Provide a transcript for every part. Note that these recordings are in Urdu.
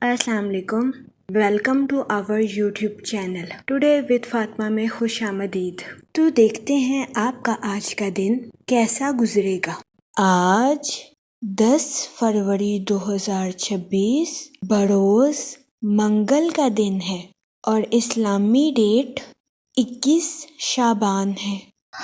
السلام علیکم، welcome to our YouTube channel today with Fatima میں خوش آمدید۔ تو دیکھتے ہیں آپ کا آج کا دن کیسا گزرے گا۔ آج 10 فروری 2026 بروز منگل کا دن ہے اور اسلامی ڈیٹ 21 شعبان ہے۔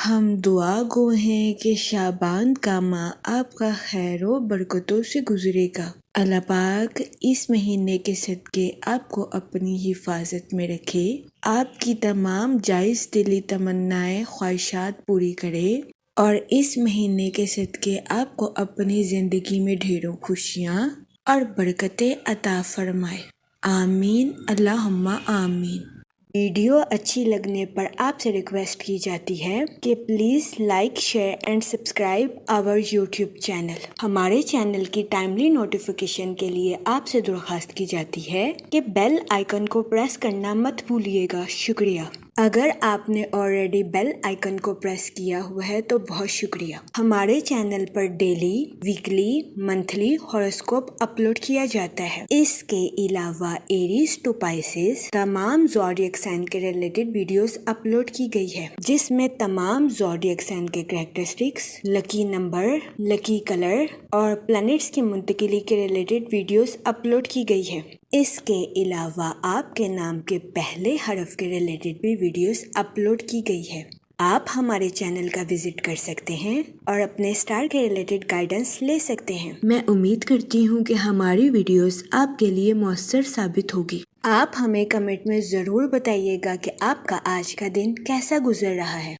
ہم دعا گو ہیں کہ شعبان کا ماہ آپ کا خیر و برکتوں سے گزرے گا۔ اللہ پاک اس مہینے کے صدقے آپ کو اپنی حفاظت میں رکھے، آپ کی تمام جائز دلی تمنائیں خواہشات پوری کرے اور اس مہینے کے صدقے آپ کو اپنی زندگی میں ڈھیروں خوشیاں اور برکتیں عطا فرمائے۔ آمین اللہم آمین۔ ویڈیو اچھی لگنے پر آپ سے ریکویسٹ کی جاتی ہے کہ please like, share and subscribe our YouTube channel. ہمارے چینل کی ٹائملی نوٹیفیکیشن کے لیے آپ سے درخواست کی جاتی ہے کہ بیل آئیکن کو پریس کرنا مت بھولیے گا۔ شکریہ۔ اگر آپ نے آلریڈی بیل آئیکن کو پریس کیا ہوا ہے تو بہت شکریہ۔ ہمارے چینل پر daily, weekly, monthly horoscope upload کیا جاتا ہے۔ اس کے علاوہ ایریز ٹو پائسز تمام زوڈیک سائن کے ریلیٹڈ ویڈیوز اپلوڈ کی گئی ہے، جس میں تمام زوڈیک سائن کے کریکٹرسٹکس، لکی نمبر، لکی کلر اور پلانٹس کی منتقلی کے ریلیٹڈ ویڈیوز اپلوڈ کی گئی ہے۔ اس کے علاوہ آپ کے نام کے پہلے حرف کے ریلیٹڈ بھی ویڈیوز اپلوڈ کی گئی ہے۔ آپ ہمارے چینل کا وزٹ کر سکتے ہیں اور اپنے اسٹار کے ریلیٹڈ گائیڈنس لے سکتے ہیں۔ میں امید کرتی ہوں کہ ہماری ویڈیوز آپ کے لیے مؤثر ثابت ہوگی۔ آپ ہمیں کمنٹ میں ضرور بتائیے گا کہ آپ کا آج کا دن کیسا گزر رہا ہے۔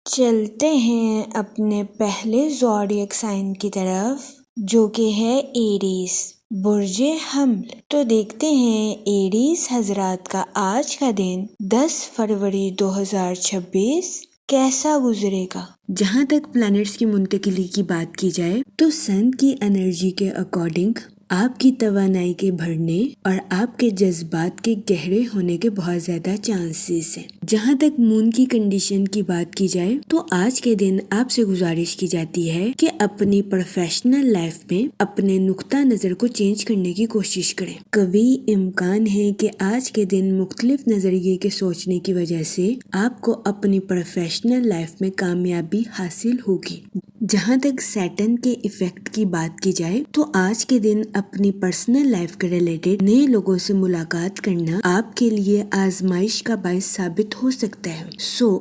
چلتے ہیں اپنے پہلے زوڈیک سائن کی طرف، جو کہ ہے ایریز، برج حمل۔ تو دیکھتے ہیں ایریز حضرات کا آج کا دن 10 فروری 2026 کیسا گزرے گا۔ جہاں تک پلانٹس کی منتقلی کی بات کی جائے تو سن کی انرجی کے اکارڈنگ آپ کی توانائی کے بڑھنے اور آپ کے جذبات کے گہرے ہونے کے بہت زیادہ چانسز ہیں۔ جہاں تک مون کی کنڈیشن کی بات کی جائے تو آج کے دن آپ سے گزارش کی جاتی ہے کہ اپنی پروفیشنل لائف میں اپنے نقطہ نظر کو چینج کرنے کی کوشش کریں۔ کبھی امکان ہے کہ آج کے دن مختلف نظریے کے سوچنے کی وجہ سے آپ کو اپنی پروفیشنل لائف میں کامیابی حاصل ہوگی۔ جہاں تک سیٹن کے ایفیکٹ کی بات کی جائے تو آج کے دن اپنی پرسنل لائف کے ریلیٹڈ نئے لوگوں سے ملاقات کرنا آپ کے لیے آزمائش کا باعث ثابت ہو سکتا ہے۔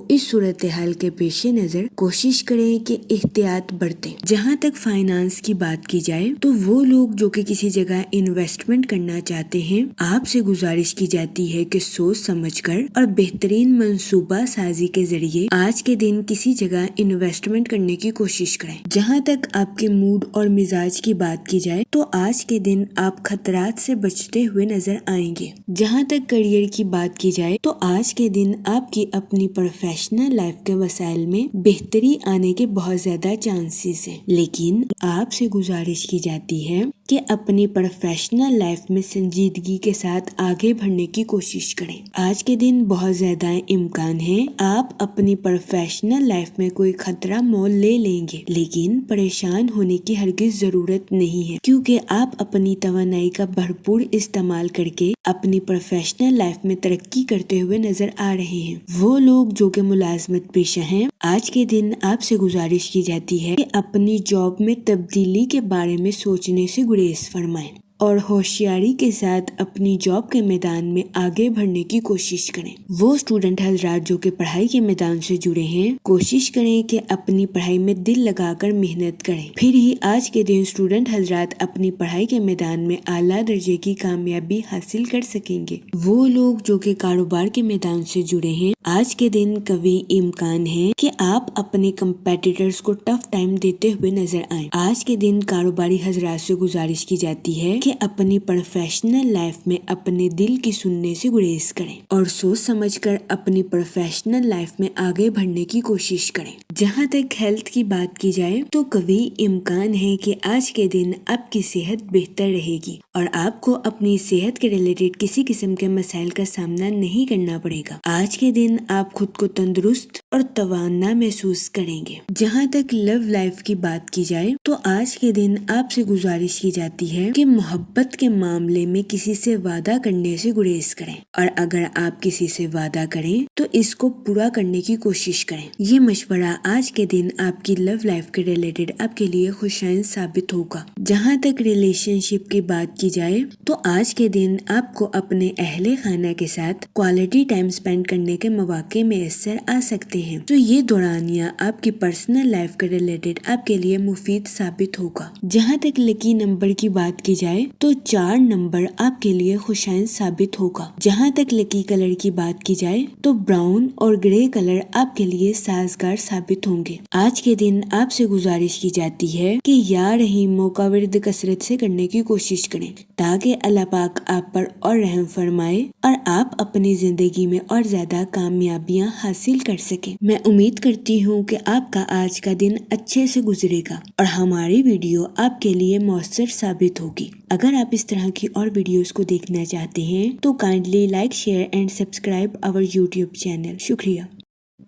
اس صورتحال کے پیش نظر کوشش کریں کہ احتیاط برتیں۔ جہاں تک فائنانس کی بات کی جائے تو وہ لوگ جو کہ کسی جگہ انویسٹمنٹ کرنا چاہتے ہیں، آپ سے گزارش کی جاتی ہے کہ سوچ سمجھ کر اور بہترین منصوبہ سازی کے ذریعے آج کے دن کسی جگہ انویسٹمنٹ کرنے کی کوشش کریں۔ جہاں تک آپ کے موڈ اور مزاج کی بات کی جائے تو آج کے دن آپ خطرات سے بچتے ہوئے نظر آئیں گے۔ جہاں تک کیریئر کی بات کی جائے تو آج کے دن آپ کی اپنی پروفیشنل لائف کے وسائل میں بہتری آنے کے بہت زیادہ چانسز ہیں، لیکن آپ سے گزارش کی جاتی ہے کہ اپنی پروفیشنل لائف میں سنجیدگی کے ساتھ آگے بڑھنے کی کوشش کریں۔ آج کے دن بہت زیادہ امکان ہے آپ اپنی پروفیشنل لائف میں کوئی خطرہ مول لے لیں گے، لیکن پریشان ہونے کی ہرگز ضرورت نہیں ہے، کیونکہ آپ اپنی توانائی کا بھرپور استعمال کر کے اپنی پروفیشنل لائف میں ترقی کرتے ہوئے نظر آ رہے ہیں۔ وہ لوگ جو کہ ملازمت پیشہ ہیں، آج کے دن آپ سے گزارش کی جاتی ہے کہ اپنی جاب میں تبدیلی کے بارے میں سوچنے سے گریز فرمائیں اور ہوشیاری کے ساتھ اپنی جاب کے میدان میں آگے بڑھنے کی کوشش کریں۔ وہ اسٹوڈنٹ حضرات جو کہ پڑھائی کے میدان سے جڑے ہیں، کوشش کریں کہ اپنی پڑھائی میں دل لگا کر محنت کریں، پھر ہی آج کے دن اسٹوڈنٹ حضرات اپنی پڑھائی کے میدان میں اعلیٰ درجے کی کامیابی حاصل کر سکیں گے۔ وہ لوگ جو کہ کاروبار کے میدان سے جڑے ہیں، آج کے دن کبھی امکان ہے کہ آپ اپنے کمپیٹیٹرز کو ٹف ٹائم دیتے ہوئے نظر آئیں۔ آج کے دن کاروباری حضرات سے گزارش کی جاتی ہے کہ اپنی پروفیشنل لائف میں اپنے دل کی سننے سے گریز کریں اور سوچ سمجھ کر اپنی پروفیشنل لائف میں آگے بڑھنے کی کوشش کریں۔ جہاں تک ہیلتھ کی بات کی جائے تو قوی امکان ہے کہ آج کے دن آپ کی صحت بہتر رہے گی اور آپ کو اپنی صحت کے ریلیٹڈ کسی قسم کے مسائل کا سامنا نہیں کرنا پڑے گا۔ آج کے دن آپ خود کو تندرست اور توانا محسوس کریں گے۔ جہاں تک لو لائف کی بات کی جائے تو آج کے دن آپ سے گزارش کی جاتی ہے کہ محبت کے معاملے میں کسی سے وعدہ کرنے سے گریز کریں، اور اگر آپ کسی سے وعدہ کریں تو اس کو پورا کرنے کی کوشش کریں۔ یہ مشورہ آج کے دن آپ کی لو لائف کے ریلیٹڈ آپ کے لیے خوشائند ثابت ہوگا۔ جہاں تک ریلیشن شپ کی بات کی جائے تو آج کے دن آپ کو اپنے اہل خانہ کے ساتھ کوالٹی ٹائم سپینڈ کرنے کے مواقع میسر آ سکتے ہیں، تو یہ دورانیہ آپ کی پرسنل لائف کے ریلیٹڈ آپ کے لیے مفید ثابت ہوگا۔ جہاں تک لکی نمبر کی بات کی جائے تو 4 نمبر آپ کے لیے خوشائند ثابت ہوگا۔ جہاں تک لکی کلر کی بات کی جائے تو براؤن اور گرے کلر آپ کے لیے سازگار ثابت ہوں گے۔ آج کے دن آپ سے گزارش کی جاتی ہے کہ یا رحیموں کا ورد کثرت سے کرنے کی کوشش کریں تاکہ اللہ پاک آپ پر اور رحم فرمائے اور آپ اپنی زندگی میں اور زیادہ کامیابیاں حاصل کر سکیں۔ میں امید کرتی ہوں کہ آپ کا آج کا دن اچھے سے گزرے گا اور ہماری ویڈیو آپ کے لیے مؤثر ثابت ہوگی۔ اگر آپ اس طرح کی اور ویڈیوز کو دیکھنا چاہتے ہیں تو kindly like, share and subscribe our YouTube channel. شکریہ۔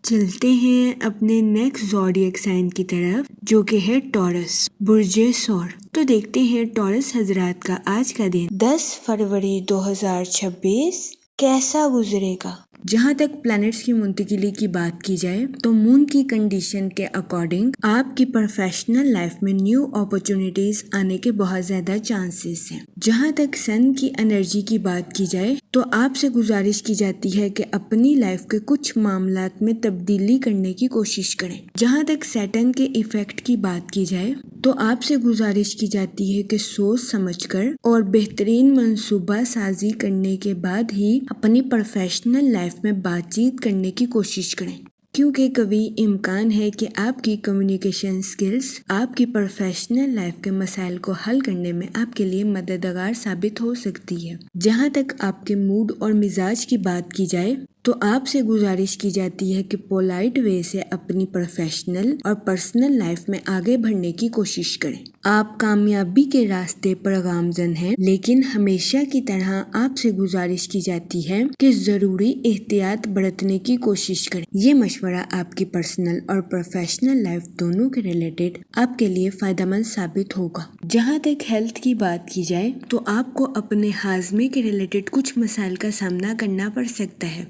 چلتے ہیں اپنے نیکسٹ زوڈیک سائن کی طرف جو کہ ہے ٹورس، برج ثور۔ تو دیکھتے ہیں ٹورس حضرات کا آج کا دن 10 فروری 2026 کیسا گزرے گا۔ جہاں تک پلانٹس کی منتقلی کی بات کی جائے تو مون کی کنڈیشن کے اکارڈنگ آپ کی پروفیشنل لائف میں نیو اپرچونٹیز آنے کے بہت زیادہ چانسز ہیں۔ جہاں تک سن کی انرجی کی بات کی جائے تو آپ سے گزارش کی جاتی ہے کہ اپنی لائف کے کچھ معاملات میں تبدیلی کرنے کی کوشش کریں۔ جہاں تک سیٹرن کے ایفیکٹ کی بات کی جائے تو آپ سے گزارش کی جاتی ہے کہ سوچ سمجھ کر اور بہترین منصوبہ سازی کرنے کے بعد ہی اپنی پروفیشنل لائف میں بات چیت کرنے کی کوشش کریں، کیونکہ قوی امکان ہے کہ آپ کی کمیونیکیشن سکلز آپ کی پروفیشنل لائف کے مسائل کو حل کرنے میں آپ کے لیے مددگار ثابت ہو سکتی ہے۔ جہاں تک آپ کے موڈ اور مزاج کی بات کی جائے تو آپ سے گزارش کی جاتی ہے کہ پولائٹ وے سے اپنی پروفیشنل اور پرسنل لائف میں آگے بڑھنے کی کوشش کریں۔ آپ کامیابی کے راستے پر گامزن ہیں، لیکن ہمیشہ کی طرح آپ سے گزارش کی جاتی ہے کہ ضروری احتیاط برتنے کی کوشش کریں۔ یہ مشورہ آپ کی پرسنل اور پروفیشنل لائف دونوں کے ریلیٹڈ آپ کے لیے فائدہ مند ثابت ہوگا۔ جہاں تک ہیلتھ کی بات کی جائے تو آپ کو اپنے ہاضمے کے ریلیٹڈ کچھ مسائل کا سامنا کرنا پڑ سکتا ہے،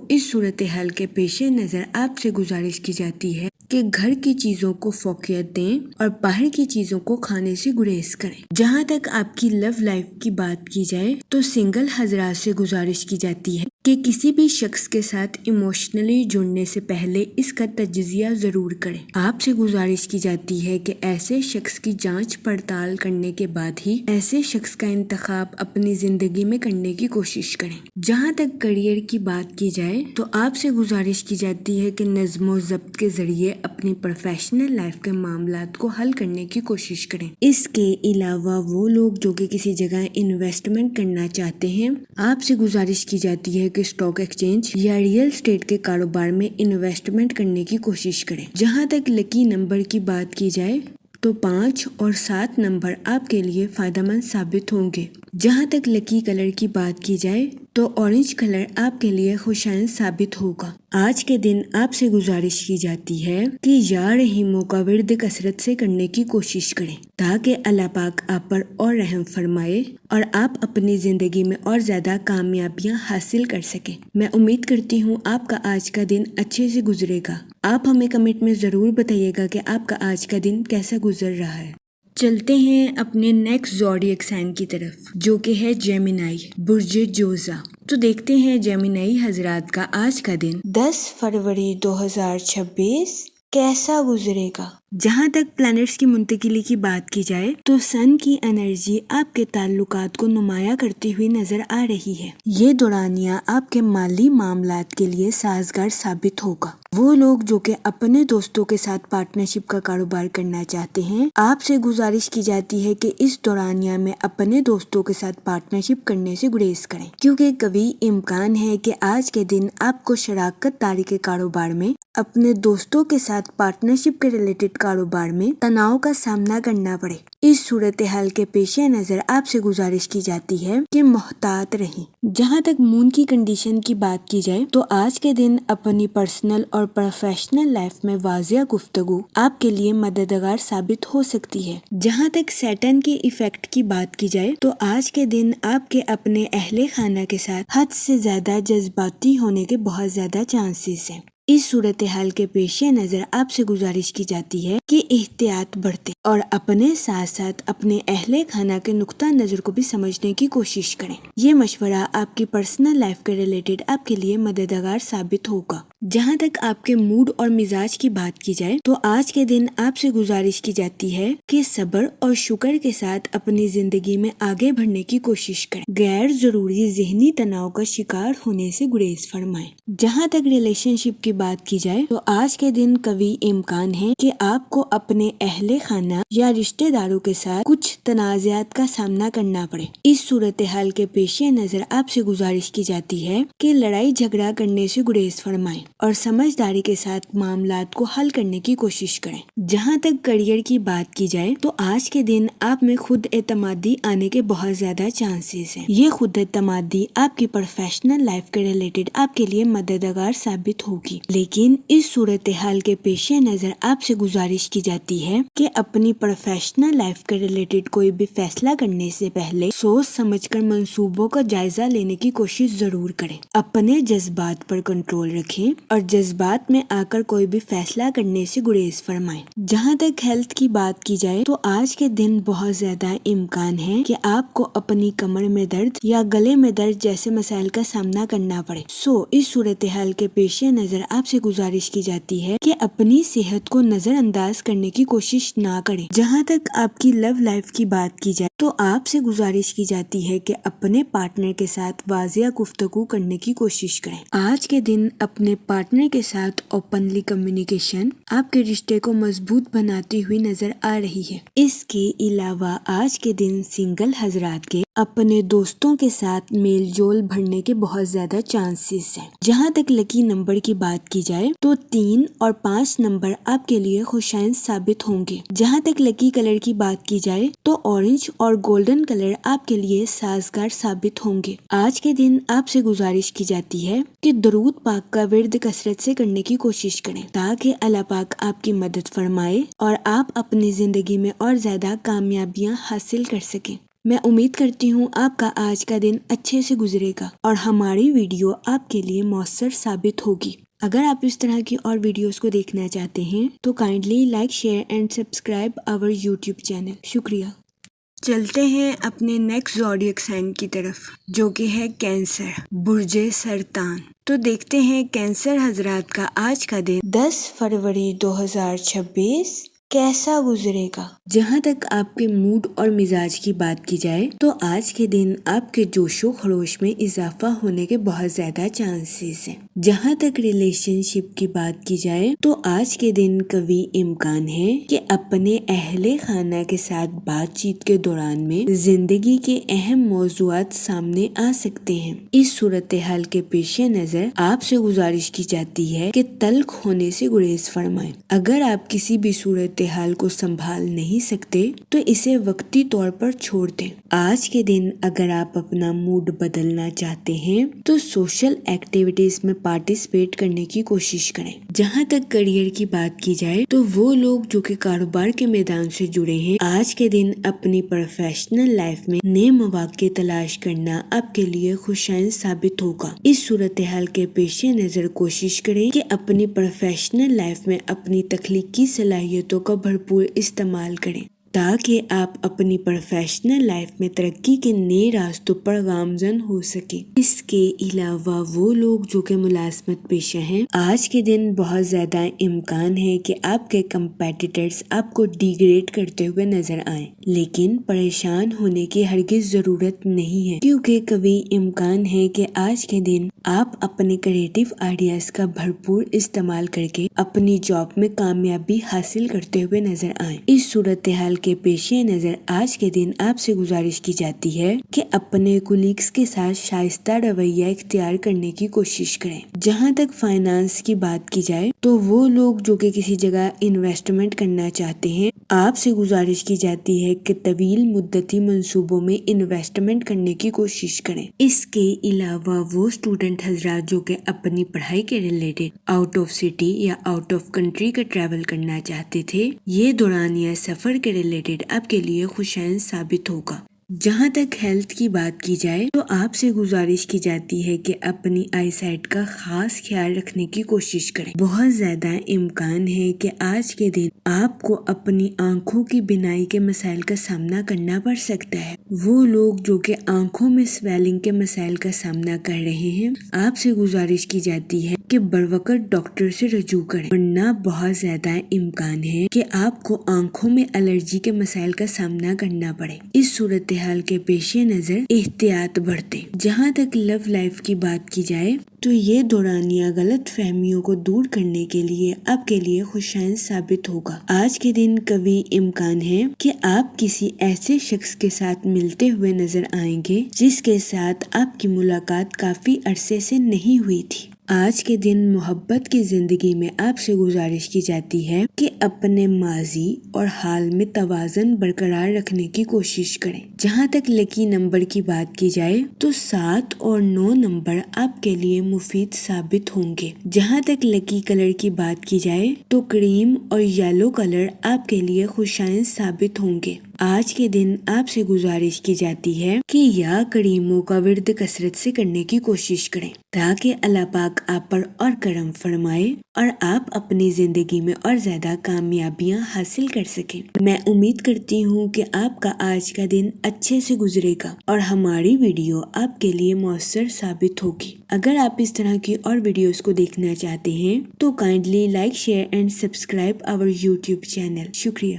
اس صورتحال کے پیش نظر آپ سے گزارش کی جاتی ہے کہ گھر کی چیزوں کو فوقیت دیں اور باہر کی چیزوں کو کھانے سے گریز کریں۔ جہاں تک آپ کی لو لائف کی بات کی جائے تو سنگل حضرات سے گزارش کی جاتی ہے کہ کسی بھی شخص کے ساتھ ایموشنلی جڑنے سے پہلے اس کا تجزیہ ضرور کریں۔ آپ سے گزارش کی جاتی ہے کہ ایسے شخص کی جانچ پڑتال کرنے کے بعد ہی ایسے شخص کا انتخاب اپنی زندگی میں کرنے کی کوشش کریں۔ جہاں تک کریئر کی بات کی جائے تو آپ سے گزارش کی جاتی ہے کہ نظم و ضبط کے ذریعے اپنی پروفیشنل لائف کے معاملات کو حل کرنے کی کوشش کریں۔ اس کے علاوہ وہ لوگ جو کہ کسی جگہ انویسٹمنٹ کرنا چاہتے ہیں، آپ سے گزارش کی جاتی ہے کہ اسٹاک ایکسچینج یا ریئل اسٹیٹ کے کاروبار میں انویسٹمنٹ کرنے کی کوشش کریں۔ جہاں تک لکی نمبر کی بات کی جائے تو 5 اور 7 نمبر آپ کے لیے فائدہ مند ثابت ہوں گے۔ جہاں تک لکی کلر کی بات کی جائے تو اورنج کلر آپ کے لیے خوشائند ثابت ہوگا۔ آج کے دن آپ سے گزارش کی جاتی ہے کہ یا رحیموں کا ورد کثرت سے کرنے کی کوشش کریں تاکہ اللہ پاک آپ پر اور رحم فرمائے اور آپ اپنی زندگی میں اور زیادہ کامیابیاں حاصل کر سکیں۔ میں امید کرتی ہوں آپ کا آج کا دن اچھے سے گزرے گا۔ آپ ہمیں کمنٹ میں ضرور بتائیے گا کہ آپ کا آج کا دن کیسا گزر رہا ہے۔ چلتے ہیں اپنے نیکسٹ زوڈیک سائن کی طرف جو کہ ہے جیمینائی، برج جوزا۔ تو دیکھتے ہیں جیمینائی حضرات کا آج کا دن 10 فروری 2026 کیسا گزرے گا۔ جہاں تک پلانٹس کی منتقلی کی بات کی جائے تو سن کی انرجی آپ کے تعلقات کو نمایاں کرتی ہوئی نظر آ رہی ہے۔ یہ دورانیہ آپ کے مالی معاملات کے لیے سازگار ثابت ہوگا۔ وہ لوگ جو کہ اپنے دوستوں کے ساتھ پارٹنرشپ کا کاروبار کرنا چاہتے ہیں، آپ سے گزارش کی جاتی ہے کہ اس دورانیہ میں اپنے دوستوں کے ساتھ پارٹنرشپ کرنے سے گریز کریں، کیونکہ کبھی امکان ہے کہ آج کے دن آپ کو شراکت داری کے کاروبار میں اپنے دوستوں کے ساتھ پارٹنرشپ کے ریلیٹڈ کاروبار میں تناؤ کا سامنا کرنا پڑے۔ اس صورتحال کے پیش نظر آپ سے گزارش کی جاتی ہے کہ محتاط رہیں۔ جہاں تک مون کی کنڈیشن کی بات کی جائے تو آج کے دن اپنی پرسنل اور پروفیشنل لائف میں واضح گفتگو آپ کے لیے مددگار ثابت ہو سکتی ہے۔ جہاں تک سیٹن کے ایفیکٹ کی بات کی جائے تو آج کے دن آپ کے اپنے اہل خانہ کے ساتھ حد سے زیادہ جذباتی ہونے کے بہت زیادہ چانسز ہیں۔ اس صورتحال کے پیش نظر آپ سے گزارش کی جاتی ہے کہ احتیاط برتیں اور اپنے ساتھ ساتھ اپنے اہل خانہ کے نقطہ نظر کو بھی سمجھنے کی کوشش کریں۔ یہ مشورہ آپ کی پرسنل لائف کے ریلیٹڈ آپ کے لیے مددگار ثابت ہوگا۔ جہاں تک آپ کے موڈ اور مزاج کی بات کی جائے تو آج کے دن آپ سے گزارش کی جاتی ہے کہ صبر اور شکر کے ساتھ اپنی زندگی میں آگے بڑھنے کی کوشش کریں۔ غیر ضروری ذہنی تناؤ کا شکار ہونے سے گریز فرمائیں۔ جہاں تک ریلیشن شپ کی بات کی جائے تو آج کے دن قوی امکان ہے کہ آپ کو اپنے اہل خانہ یا رشتہ داروں کے ساتھ کچھ تنازعات کا سامنا کرنا پڑے۔ اس صورتحال کے پیش نظر آپ سے گزارش کی جاتی ہے کہ لڑائی جھگڑا کرنے سے گریز فرمائیں اور سمجھداری کے ساتھ معاملات کو حل کرنے کی کوشش کریں۔ جہاں تک کیریئر کی بات کی جائے تو آج کے دن آپ میں خود اعتمادی آنے کے بہت زیادہ چانسز ہیں۔ یہ خود اعتمادی آپ کی پروفیشنل لائف کے ریلیٹڈ آپ کے لیے مددگار ثابت ہوگی، لیکن اس صورتحال کے پیش نظر آپ سے گزارش کی جاتی ہے کہ اپنی پروفیشنل لائف کے ریلیٹڈ کوئی بھی فیصلہ کرنے سے پہلے سوچ سمجھ کر منصوبوں کا جائزہ لینے کی کوشش ضرور کریں۔ اپنے جذبات پر کنٹرول رکھیں اور جذبات میں آ کر کوئی بھی فیصلہ کرنے سے گریز فرمائیں۔ جہاں تک ہیلتھ کی بات کی جائے تو آج کے دن بہت زیادہ امکان ہے کہ آپ کو اپنی کمر میں درد یا گلے میں درد جیسے مسائل کا سامنا کرنا پڑے۔ اس صورتحال کے پیش نظر آپ سے گزارش کی جاتی ہے کہ اپنی صحت کو نظر انداز کرنے کی کوشش نہ کریں۔ جہاں تک آپ کی لو لائف کی بات کی جائے تو آپ سے گزارش کی جاتی ہے کہ اپنے پارٹنر کے ساتھ واضح گفتگو کرنے کی کوشش کریں۔ آج کے دن اپنے پارٹنر کے ساتھ اوپنلی کمیونیکیشن آپ کے رشتے کو مضبوط بناتی ہوئی نظر آ رہی ہے۔ اس کے علاوہ آج کے دن سنگل حضرات کے اپنے دوستوں کے ساتھ میل جول بڑھنے کے بہت زیادہ چانسز ہیں۔ جہاں تک لکی نمبر کی بات کی جائے تو 3 اور 5 نمبر آپ کے لیے خوشائند ثابت ہوں گے۔ جہاں تک لکی کلر کی بات کی جائے تو اورنج اور گولڈن کلر آپ کے لیے سازگار ثابت ہوں گے۔ آج کے دن آپ سے گزارش کی جاتی ہے کہ درود پاک کا ورد کثرت سے کرنے کی کوشش کریں تاکہ اللہ پاک آپ کی مدد فرمائے اور آپ اپنی زندگی میں اور زیادہ کامیابیاں حاصل کر سکیں۔ میں امید کرتی ہوں آپ کا آج کا دن اچھے سے گزرے گا اور ہماری ویڈیو آپ کے لیے مؤثر ثابت ہوگی۔ اگر آپ اس طرح کی اور ویڈیوز کو دیکھنا چاہتے ہیں تو kindly like, share and subscribe our YouTube channel. شکریہ۔ چلتے ہیں اپنے نیکسٹ زوڈیک سائن کی طرف جو کہ ہے کینسر، برج سرطان۔ تو دیکھتے ہیں کینسر حضرات کا آج کا دن 10 فروری 2026 کیسا گزرے گا۔ جہاں تک آپ کے موڈ اور مزاج کی بات کی جائے تو آج کے دن آپ کے جوش و خروش میں اضافہ ہونے کے بہت زیادہ چانسز ہیں۔ جہاں تک ریلیشن شپ کی بات کی جائے تو آج کے دن قوی امکان ہے کہ اپنے اہل خانہ کے ساتھ بات چیت کے دوران میں زندگی کے اہم موضوعات سامنے آ سکتے ہیں۔ اس صورتحال کے پیش نظر آپ سے گزارش کی جاتی ہے کہ تلخ ہونے سے گریز فرمائیں۔ اگر آپ کسی بھی صورتحال کو سنبھال نہیں سکتے تو اسے وقتی طور پر چھوڑ دیں۔ آج کے دن اگر آپ اپنا موڈ بدلنا چاہتے ہیں تو سوشل ایکٹیویٹیز میں پارٹیسپیٹ کرنے کی کوشش کریں۔ جہاں تک کیریئر کی بات کی جائے تو وہ لوگ جو کہ کاروبار کے میدان سے جڑے ہیں آج کے دن اپنی پروفیشنل لائف میں نئے مواقع تلاش کرنا آپ کے لیے خوشائند ثابت ہوگا۔ اس صورتحال کے پیش نظر کوشش کریں کہ اپنی پروفیشنل لائف میں اپنی تخلیقی صلاحیتوں کا بھرپور استعمال کریں۔ تاکہ آپ اپنی پروفیشنل لائف میں ترقی کے نئے راستوں پر گامزن ہو سکیں۔ اس کے علاوہ وہ لوگ جو کہ ملازمت پیشہ ہیں، آج کے دن بہت زیادہ امکان ہے کہ آپ کے کمپیٹیٹرز آپ کو ڈیگریڈ کرتے ہوئے نظر آئیں، لیکن پریشان ہونے کی ہرگز ضرورت نہیں ہے، کیونکہ کبھی امکان ہے کہ آج کے دن آپ اپنے کریٹیو آئیڈیاز کا بھرپور استعمال کر کے اپنی جاب میں کامیابی حاصل کرتے ہوئے نظر آئیں۔ اس صورتحال کے پیش نظر آج کے دن آپ سے گزارش کی جاتی ہے کہ اپنے کولیگز کے ساتھ شائستہ رویہ اختیار کرنے کی کوشش کریں۔ جہاں تک فائنانس کی بات کی جائے تو وہ لوگ جو کہ کسی جگہ انویسٹمنٹ کرنا چاہتے ہیں، آپ سے گزارش کی جاتی ہے کہ طویل مدتی منصوبوں میں انویسٹمنٹ کرنے کی کوشش کریں۔ اس کے علاوہ وہ اسٹوڈنٹ حضرات جو کہ اپنی پڑھائی کے ریلیٹڈ آؤٹ آف سٹی یا آؤٹ آف کنٹری کا ٹریول کرنا چاہتے تھے، یہ دورانیہ سفر کے ریلیٹڈ آپ کے لیے خوشائن ثابت ہوگا۔ جہاں تک ہیلتھ کی بات کی جائے تو آپ سے گزارش کی جاتی ہے کہ اپنی آئی سائٹ کا خاص خیال رکھنے کی کوشش کریں۔ بہت زیادہ امکان ہے کہ آج کے دن آپ کو اپنی آنکھوں کی بینائی کے مسائل کا سامنا کرنا پڑ سکتا ہے۔ وہ لوگ جو کہ آنکھوں میں سویلنگ کے مسائل کا سامنا کر رہے ہیں، آپ سے گزارش کی جاتی ہے کہ بروقت ڈاکٹر سے رجوع کریں، ورنہ بہت زیادہ امکان ہے کہ آپ کو آنکھوں میں الرجی کے مسائل کا سامنا کرنا پڑے۔ اس صورتحال کے پیش نظر احتیاط برتیں۔ جہاں تک لو لائف کی بات کی جائے تو یہ دورانیہ غلط فہمیوں کو دور کرنے کے لیے آپ کے لیے خوشائن ثابت ہوگا۔ آج کے دن کبھی امکان ہے کہ آپ کسی ایسے شخص کے ساتھ ملتے ہوئے نظر آئیں گے جس کے ساتھ آپ کی ملاقات کافی عرصے سے نہیں ہوئی تھی۔ آج کے دن محبت کی زندگی میں آپ سے گزارش کی جاتی ہے کہ اپنے ماضی اور حال میں توازن برقرار رکھنے کی کوشش کریں۔ جہاں تک لکی نمبر کی بات کی جائے تو 7 اور 9 نمبر آپ کے لیے مفید ثابت ہوں گے۔ جہاں تک لکی کلر کی بات کی جائے تو کریم اور یلو کلر آپ کے لیے خوشائن ثابت ہوں گے۔ آج کے دن آپ سے گزارش کی جاتی ہے کہ یا کریموں کا ورد کثرت سے کرنے کی کوشش کریں تاکہ اللہ پاک آپ پر اور کرم فرمائے اور آپ اپنی زندگی میں اور زیادہ کامیابیاں حاصل کر سکیں۔ میں امید کرتی ہوں کہ آپ کا آج کا دن اچھے سے گزرے گا اور ہماری ویڈیو آپ کے لیے مؤثر ثابت ہوگی۔ اگر آپ اس طرح کی اور ویڈیوز کو دیکھنا چاہتے ہیں تو kindly like, share and subscribe our YouTube channel. شکریہ۔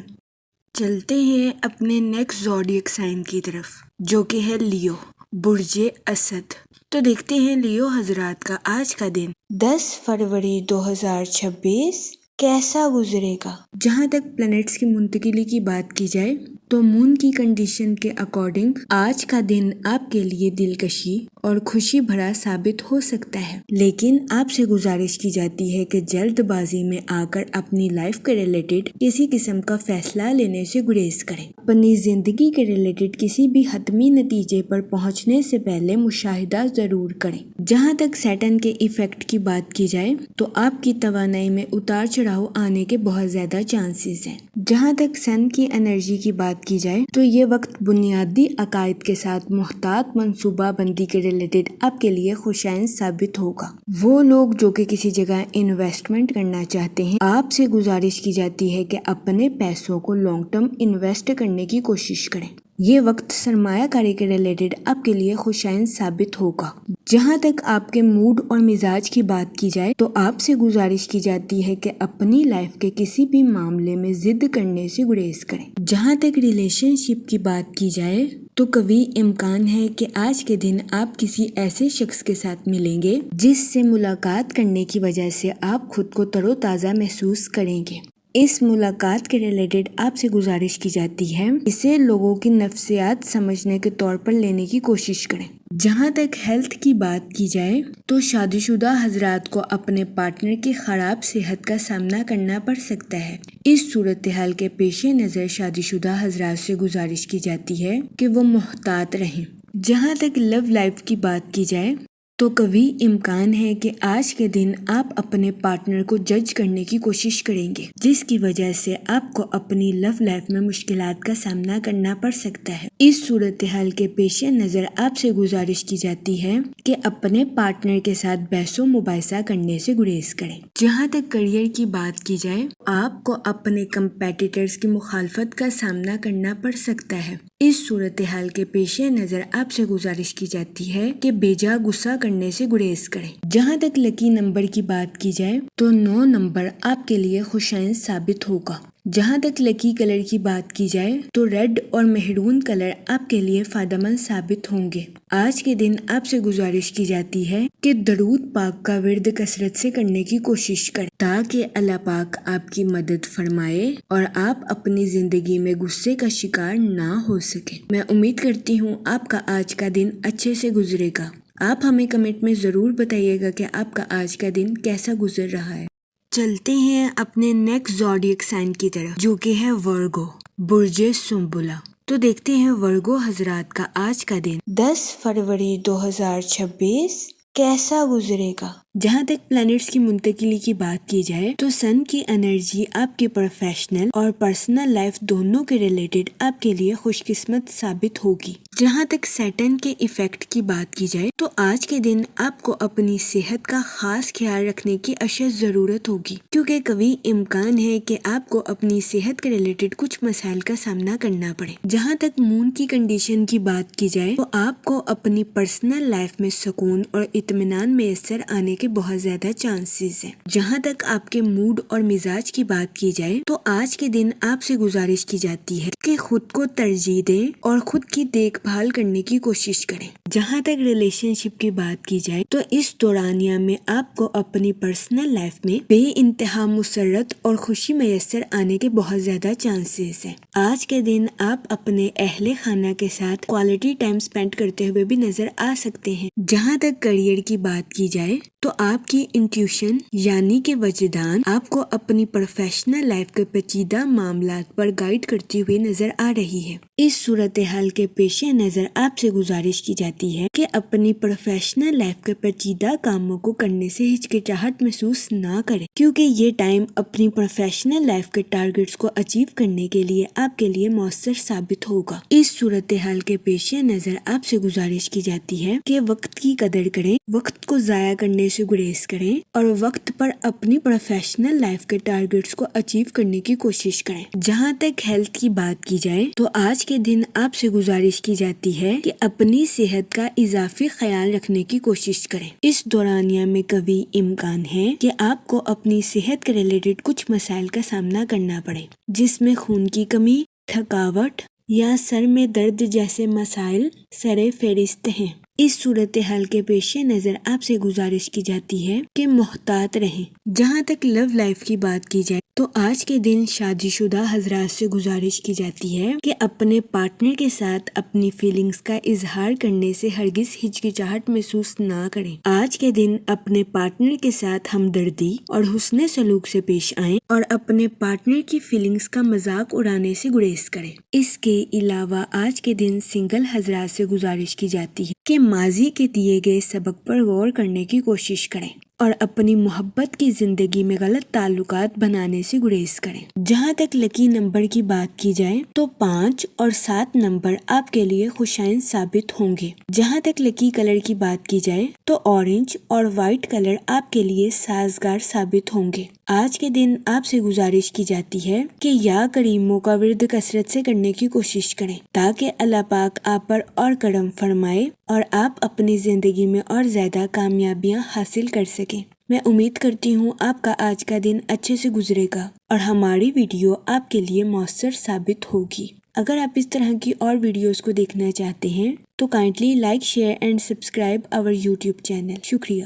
چلتے ہیں اپنے نیکسٹ زوڈیک سائن کی طرف جو کہ ہے لیو، برج اسد۔ تو دیکھتے ہیں لیو حضرات کا آج کا دن 10 فروری 2026 کیسا گزرے گا۔ جہاں تک پلانٹس کی منتقلی کی بات کی جائے تو مون کی کنڈیشن کے اکارڈنگ آج کا دن آپ کے لیے دلکشی اور خوشی بھرا ثابت ہو سکتا ہے، لیکن آپ سے گزارش کی جاتی ہے کہ جلد بازی میں آ کر اپنی لائف کے ریلیٹڈ کسی قسم کا فیصلہ لینے سے گریز کریں۔ اپنی زندگی کے ریلیٹڈ کسی بھی حتمی نتیجے پر پہنچنے سے پہلے مشاہدہ ضرور کریں۔ جہاں تک سیٹن کے ایفیکٹ کی بات کی جائے تو آپ کی توانائی میں اتار چڑھاؤ آنے کے بہت زیادہ چانسز ہیں۔ جہاں تک سن کی انرجی کی بات کی جائے تو یہ وقت بنیادی عقائد کے ساتھ محتاط منصوبہ بندی کے ریلیٹڈ آپ کے لیے خوشائن ثابت ہوگا۔ وہ لوگ جو کہ کسی جگہ انویسٹمنٹ کرنا چاہتے ہیں، آپ سے گزارش کی جاتی ہے کہ اپنے پیسوں کو لانگ ٹرم انویسٹ کرنے کی کوشش کریں۔ یہ وقت سرمایہ کاری کے ریلیٹڈ آپ کے لیے خوشائن ثابت ہوگا۔ جہاں تک آپ کے موڈ اور مزاج کی بات کی جائے تو آپ سے گزارش کی جاتی ہے کہ اپنی لائف کے کسی بھی معاملے میں ضد کرنے سے گریز کریں۔ جہاں تک ریلیشن شپ کی بات کی جائے تو کبھی امکان ہے کہ آج کے دن آپ کسی ایسے شخص کے ساتھ ملیں گے جس سے ملاقات کرنے کی وجہ سے آپ خود کو تر و تازہ محسوس کریں گے۔ اس ملاقات کے ریلیٹڈ آپ سے گزارش کی جاتی ہے اسے لوگوں کی نفسیات سمجھنے کے طور پر لینے کی کوشش کریں۔ جہاں تک ہیلتھ کی بات کی جائے تو شادی شدہ حضرات کو اپنے پارٹنر کی خراب صحت کا سامنا کرنا پڑ سکتا ہے۔ اس صورتحال کے پیش نظر شادی شدہ حضرات سے گزارش کی جاتی ہے کہ وہ محتاط رہیں۔ جہاں تک لو لائف کی بات کی جائے تو کبھی امکان ہے کہ آج کے دن آپ اپنے پارٹنر کو جج کرنے کی کوشش کریں گے جس کی وجہ سے آپ کو اپنی لو لائف میں مشکلات کا سامنا کرنا پڑ سکتا ہے۔ اس صورتحال کے پیش نظر آپ سے گزارش کی جاتی ہے کہ اپنے پارٹنر کے ساتھ بحث و مباحثہ کرنے سے گریز کریں۔ جہاں تک کریئر کی بات کی جائے آپ کو اپنے کمپیٹیٹرز کی مخالفت کا سامنا کرنا پڑ سکتا ہے۔ اس صورتحال کے پیش نظر آپ سے گزارش کی جاتی ہے کہ بے جا غصہ کرنے سے گریز کریں۔ جہاں تک لکی نمبر کی بات کی جائے تو 9 نمبر آپ کے لیے خوشائن ثابت ہوگا۔ جہاں تک لکی کلر کی بات کی جائے تو ریڈ اور مہرون کلر آپ کے لیے فائدہ مند ثابت ہوں گے۔ آج کے دن آپ سے گزارش کی جاتی ہے کہ درود پاک کا ورد کثرت سے کرنے کی کوشش کریں تاکہ اللہ پاک آپ کی مدد فرمائے اور آپ اپنی زندگی میں غصے کا شکار نہ ہو سکیں۔ میں امید کرتی ہوں آپ کا آج کا دن اچھے سے گزرے گا۔ آپ ہمیں کمنٹ میں ضرور بتائیے گا کہ آپ کا آج کا دن کیسا گزر رہا ہے۔ چلتے ہیں اپنے نیکسٹ زوڈیک سائن کی طرف جو کہ ہے ورگو، برج سنبلہ۔ تو دیکھتے ہیں ورگو حضرات کا آج کا دن 10 فروری 2026 کیسا گزرے گا۔ جہاں تک پلانٹس کی منتقلی کی بات کی جائے تو سن کی انرجی آپ کے پروفیشنل اور پرسنل لائف دونوں کے ریلیٹڈ آپ کے لیے خوش قسمت ثابت ہوگی۔ جہاں تک سیٹن کے ایفیکٹ کی بات کی جائے تو آج کے دن آپ کو اپنی صحت کا خاص خیال رکھنے کی اشد ضرورت ہوگی کیونکہ کبھی امکان ہے کہ آپ کو اپنی صحت کے ریلیٹڈ کچھ مسائل کا سامنا کرنا پڑے۔ جہاں تک مون کی کنڈیشن کی بات کی جائے تو آپ کو اپنی پرسنل لائف میں سکون اور اطمینان میسر آنے کے بہت زیادہ چانسز ہیں۔ جہاں تک آپ کے موڈ اور مزاج کی بات کی جائے تو آج کے دن آپ سے گزارش کی جاتی ہے کہ خود کو ترجیح دیں اور خود کی دیکھ بھال کرنے کی کوشش کریں۔ جہاں تک ریلیشن شپ کی بات کی جائے تو اس دورانیہ میں آپ کو اپنی پرسنل لائف میں بے انتہا مسرت اور خوشی میسر آنے کے بہت زیادہ چانسز ہیں۔ آج کے دن آپ اپنے اہل خانہ کے ساتھ کوالٹی ٹائم سپینڈ کرتے ہوئے بھی نظر آ سکتے ہیں۔ جہاں تک کریئر کی بات کی جائے تو آپ کی انٹیوشن یعنی کہ وجدان آپ کو اپنی پروفیشنل لائف کے پیچیدہ معاملات پر گائیڈ کرتی ہوئی نظر آ رہی ہے۔ اس صورتحال کے پیش نظر آپ سے گزارش کی جاتی ہے کہ اپنی پروفیشنل لائف کے پیچیدہ کاموں کو کرنے سے ہچکچاہٹ محسوس نہ کریں کیونکہ یہ ٹائم اپنی پروفیشنل لائف کے ٹارگٹس کو اچیو کرنے کے لیے آپ کے لیے مؤثر ثابت ہوگا۔ اس صورتحال کے پیش نظر آپ سے گزارش کی جاتی ہے کہ وقت کی قدر کریں، وقت کو ضائع کرنے سے گریز کریں اور وقت پر اپنی پروفیشنل لائف کے ٹارگٹس کو اچیو کرنے کی کوشش کریں۔ جہاں تک ہیلتھ کی بات کی جائے تو آج کے دن آپ سے گزارش کی جاتی ہے کہ اپنی صحت کا اضافی خیال رکھنے کی کوشش کریں۔ اس دورانیہ میں کبھی امکان ہے کہ آپ کو اپنی صحت کے ریلیٹڈ کچھ مسائل کا سامنا کرنا پڑے جس میں خون کی کمی، تھکاوٹ یا سر میں درد جیسے مسائل سر فہرست ہیں۔ اس صورتحال کے پیش نظر آپ سے گزارش کی جاتی ہے کہ محتاط رہیں۔ جہاں تک لو لائف کی بات کی جائے تو آج کے دن شادی شدہ حضرات سے گزارش کی جاتی ہے کہ اپنے پارٹنر کے ساتھ اپنی فیلنگز کا اظہار کرنے سے ہرگز ہچکچاہٹ محسوس نہ کریں۔ آج کے دن اپنے پارٹنر کے ساتھ ہمدردی اور حسن سلوک سے پیش آئیں اور اپنے پارٹنر کی فیلنگز کا مذاق اڑانے سے گریز کریں۔ اس کے علاوہ آج کے دن سنگل حضرات سے گزارش کی جاتی ہے کہ ماضی کے دیے گئے سبق پر غور کرنے کی کوشش کریں اور اپنی محبت کی زندگی میں غلط تعلقات بنانے سے گریز کریں۔ جہاں تک لکی نمبر کی بات کی جائے تو 5 اور 7 نمبر آپ کے لیے خوشائن ثابت ہوں گے۔ جہاں تک لکی کلر کی بات کی جائے تو اورنج اور وائٹ کلر آپ کے لیے سازگار ثابت ہوں گے۔ آج کے دن آپ سے گزارش کی جاتی ہے کہ یا کریموں کا ورد کثرت سے کرنے کی کوشش کریں تاکہ اللہ پاک آپ پر اور کرم فرمائے اور آپ اپنی زندگی میں اور زیادہ کامیابیاں حاصل کر سکیں۔ میں امید کرتی ہوں آپ کا آج کا دن اچھے سے گزرے گا اور ہماری ویڈیو آپ کے لیے مؤثر ثابت ہوگی۔ اگر آپ اس طرح کی اور ویڈیوز کو دیکھنا چاہتے ہیں تو kindly like, share and subscribe our YouTube channel. شکریہ۔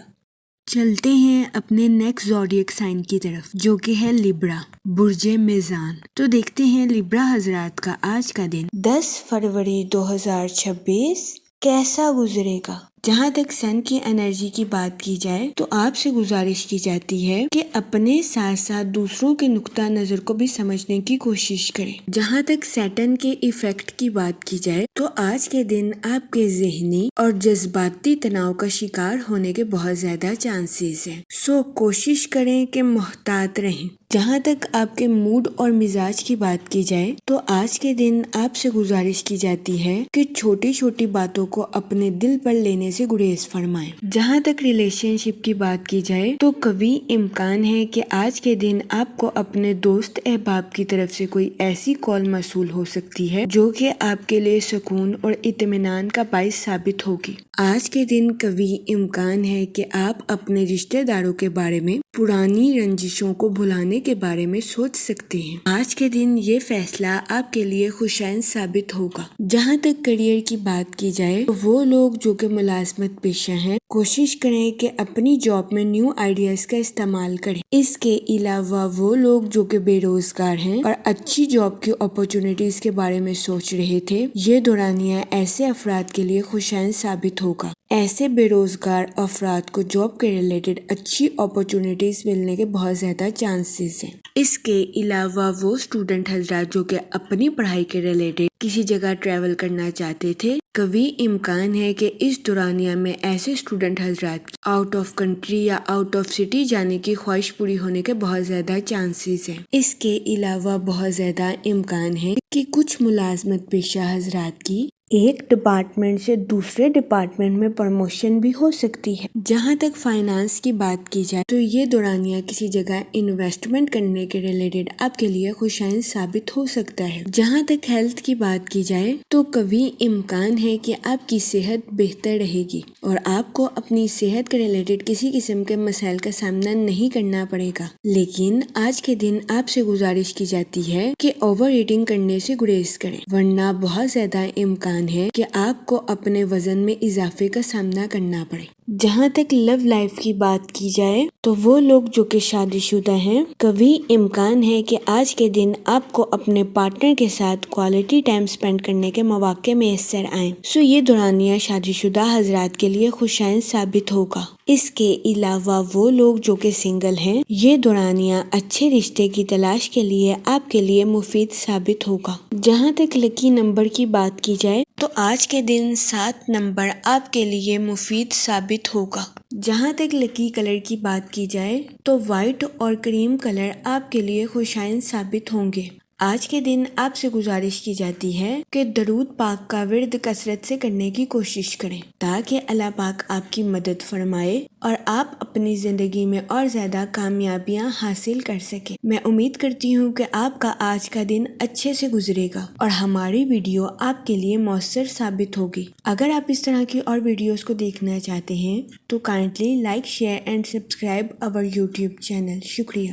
چلتے ہیں اپنے نیکسٹ زوڈیک سائن کی طرف جو کہ ہے لیبرا، برج میزان۔ تو دیکھتے ہیں لیبرا حضرات کا آج کا دن 10 فروری 2026 کیسا گزرے گا۔ جہاں تک سن کی انرجی کی بات کی جائے تو آپ سے گزارش کی جاتی ہے کہ اپنے ساتھ ساتھ دوسروں کے نقطہ نظر کو بھی سمجھنے کی کوشش کریں۔ جہاں تک سیٹن کے ایفیکٹ کی بات کی جائے تو آج کے دن آپ کے ذہنی اور جذباتی تناؤ کا شکار ہونے کے بہت زیادہ چانسز ہیں، سو کوشش کریں کہ محتاط رہیں۔ جہاں تک آپ کے موڈ اور مزاج کی بات کی جائے تو آج کے دن آپ سے گزارش کی جاتی ہے کہ چھوٹی چھوٹی باتوں کو اپنے دل پر لینے سے گریز فرمائیں۔ جہاں تک ریلیشن شپ کی بات کی جائے تو قوی امکان ہے کہ آج کے دن آپ کو اپنے دوست احباب کی طرف سے کوئی ایسی کال موصول ہو سکتی ہے جو کہ آپ کے لیے سکون اور اطمینان کا باعث ثابت ہوگی۔ آج کے دن قوی امکان ہے کہ آپ اپنے رشتہ داروں کے بارے میں پرانی رنجشوں کو بھلانے کے بارے میں سوچ سکتے ہیں۔ آج کے دن یہ فیصلہ آپ کے لیے خوشائن ثابت ہوگا۔ جہاں تک کیریئر کی بات کی جائے تو وہ لوگ جو کہ ملازمت پیشہ ہیں کوشش کریں کہ اپنی جاب میں نیو آئیڈیاز کا استعمال کریں۔ اس کے علاوہ وہ لوگ جو کہ بے روزگار ہیں اور اچھی جاب کی اپرچونٹیز کے بارے میں سوچ رہے تھے، یہ دورانیہ ایسے افراد کے لیے خوشائن ثابت ہوگا۔ ایسے بے روزگار افراد کو جاب کے ریلیٹڈ اچھی اپرچونٹیز ملنے کے بہت زیادہ چانسز ہیں۔ اس کے علاوہ وہ اسٹوڈنٹ حضرات جو کہ اپنی پڑھائی کے ریلیٹڈ کسی جگہ ٹریول کرنا چاہتے تھے، قوی امکان ہے کہ اس دورانیہ میں ایسے اسٹوڈنٹ حضرات کی آؤٹ آف کنٹری یا آؤٹ آف سٹی جانے کی خواہش پوری ہونے کے بہت زیادہ چانسز ہیں۔ اس کے علاوہ بہت زیادہ امکان ہے کہ کچھ ملازمت پیشہ حضرات کی ایک ڈپارٹمنٹ سے دوسرے ڈپارٹمنٹ میں پروموشن بھی ہو سکتی ہے۔ جہاں تک فائنانس کی بات کی جائے تو یہ دورانیہ کسی جگہ انویسٹمنٹ کرنے کے ریلیٹڈ آپ کے لیے خوشائن ثابت ہو سکتا ہے۔ جہاں تک ہیلتھ کی بات کی جائے تو قوی امکان ہے کہ آپ کی صحت بہتر رہے گی اور آپ کو اپنی صحت کے ریلیٹڈ کسی قسم کے مسائل کا سامنا نہیں کرنا پڑے گا۔ لیکن آج کے دن آپ سے گزارش کی جاتی ہے کہ اوور ایٹنگ کرنے سے گریز کریں، ورنہ بہت زیادہ امکان ہے کہ آپ کو اپنے وزن میں اضافے کا سامنا کرنا پڑے۔ جہاں تک لو لائف کی بات کی جائے تو وہ لوگ جو کہ شادی شدہ ہیں، قوی امکان ہے کہ آج کے دن آپ کو اپنے پارٹنر کے ساتھ کوالٹی ٹائم سپینڈ کرنے کے مواقع میسر آئیں۔ یہ دورانیہ شادی شدہ حضرات کے لیے خوشائن ثابت ہوگا۔ اس کے علاوہ وہ لوگ جو کہ سنگل ہیں، یہ دورانیہ اچھے رشتے کی تلاش کے لیے آپ کے لیے مفید ثابت ہوگا۔ جہاں تک لکی نمبر کی بات کی جائے تو آج کے دن 7 نمبر آپ کے لیے مفید ثابت ہوگا۔ جہاں تک لکی کلر کی بات کی جائے تو وائٹ اور کریم کلر آپ کے لیے خوشائن ثابت ہوں گے۔ آج کے دن آپ سے گزارش کی جاتی ہے کہ درود پاک کا ورد کثرت سے کرنے کی کوشش کریں تاکہ اللہ پاک آپ کی مدد فرمائے اور آپ اپنی زندگی میں اور زیادہ کامیابیاں حاصل کر سکیں۔ میں امید کرتی ہوں کہ آپ کا آج کا دن اچھے سے گزرے گا اور ہماری ویڈیو آپ کے لیے مؤثر ثابت ہوگی۔ اگر آپ اس طرح کی اور ویڈیوز کو دیکھنا چاہتے ہیں تو kindly like, share and subscribe our YouTube channel. شکریہ۔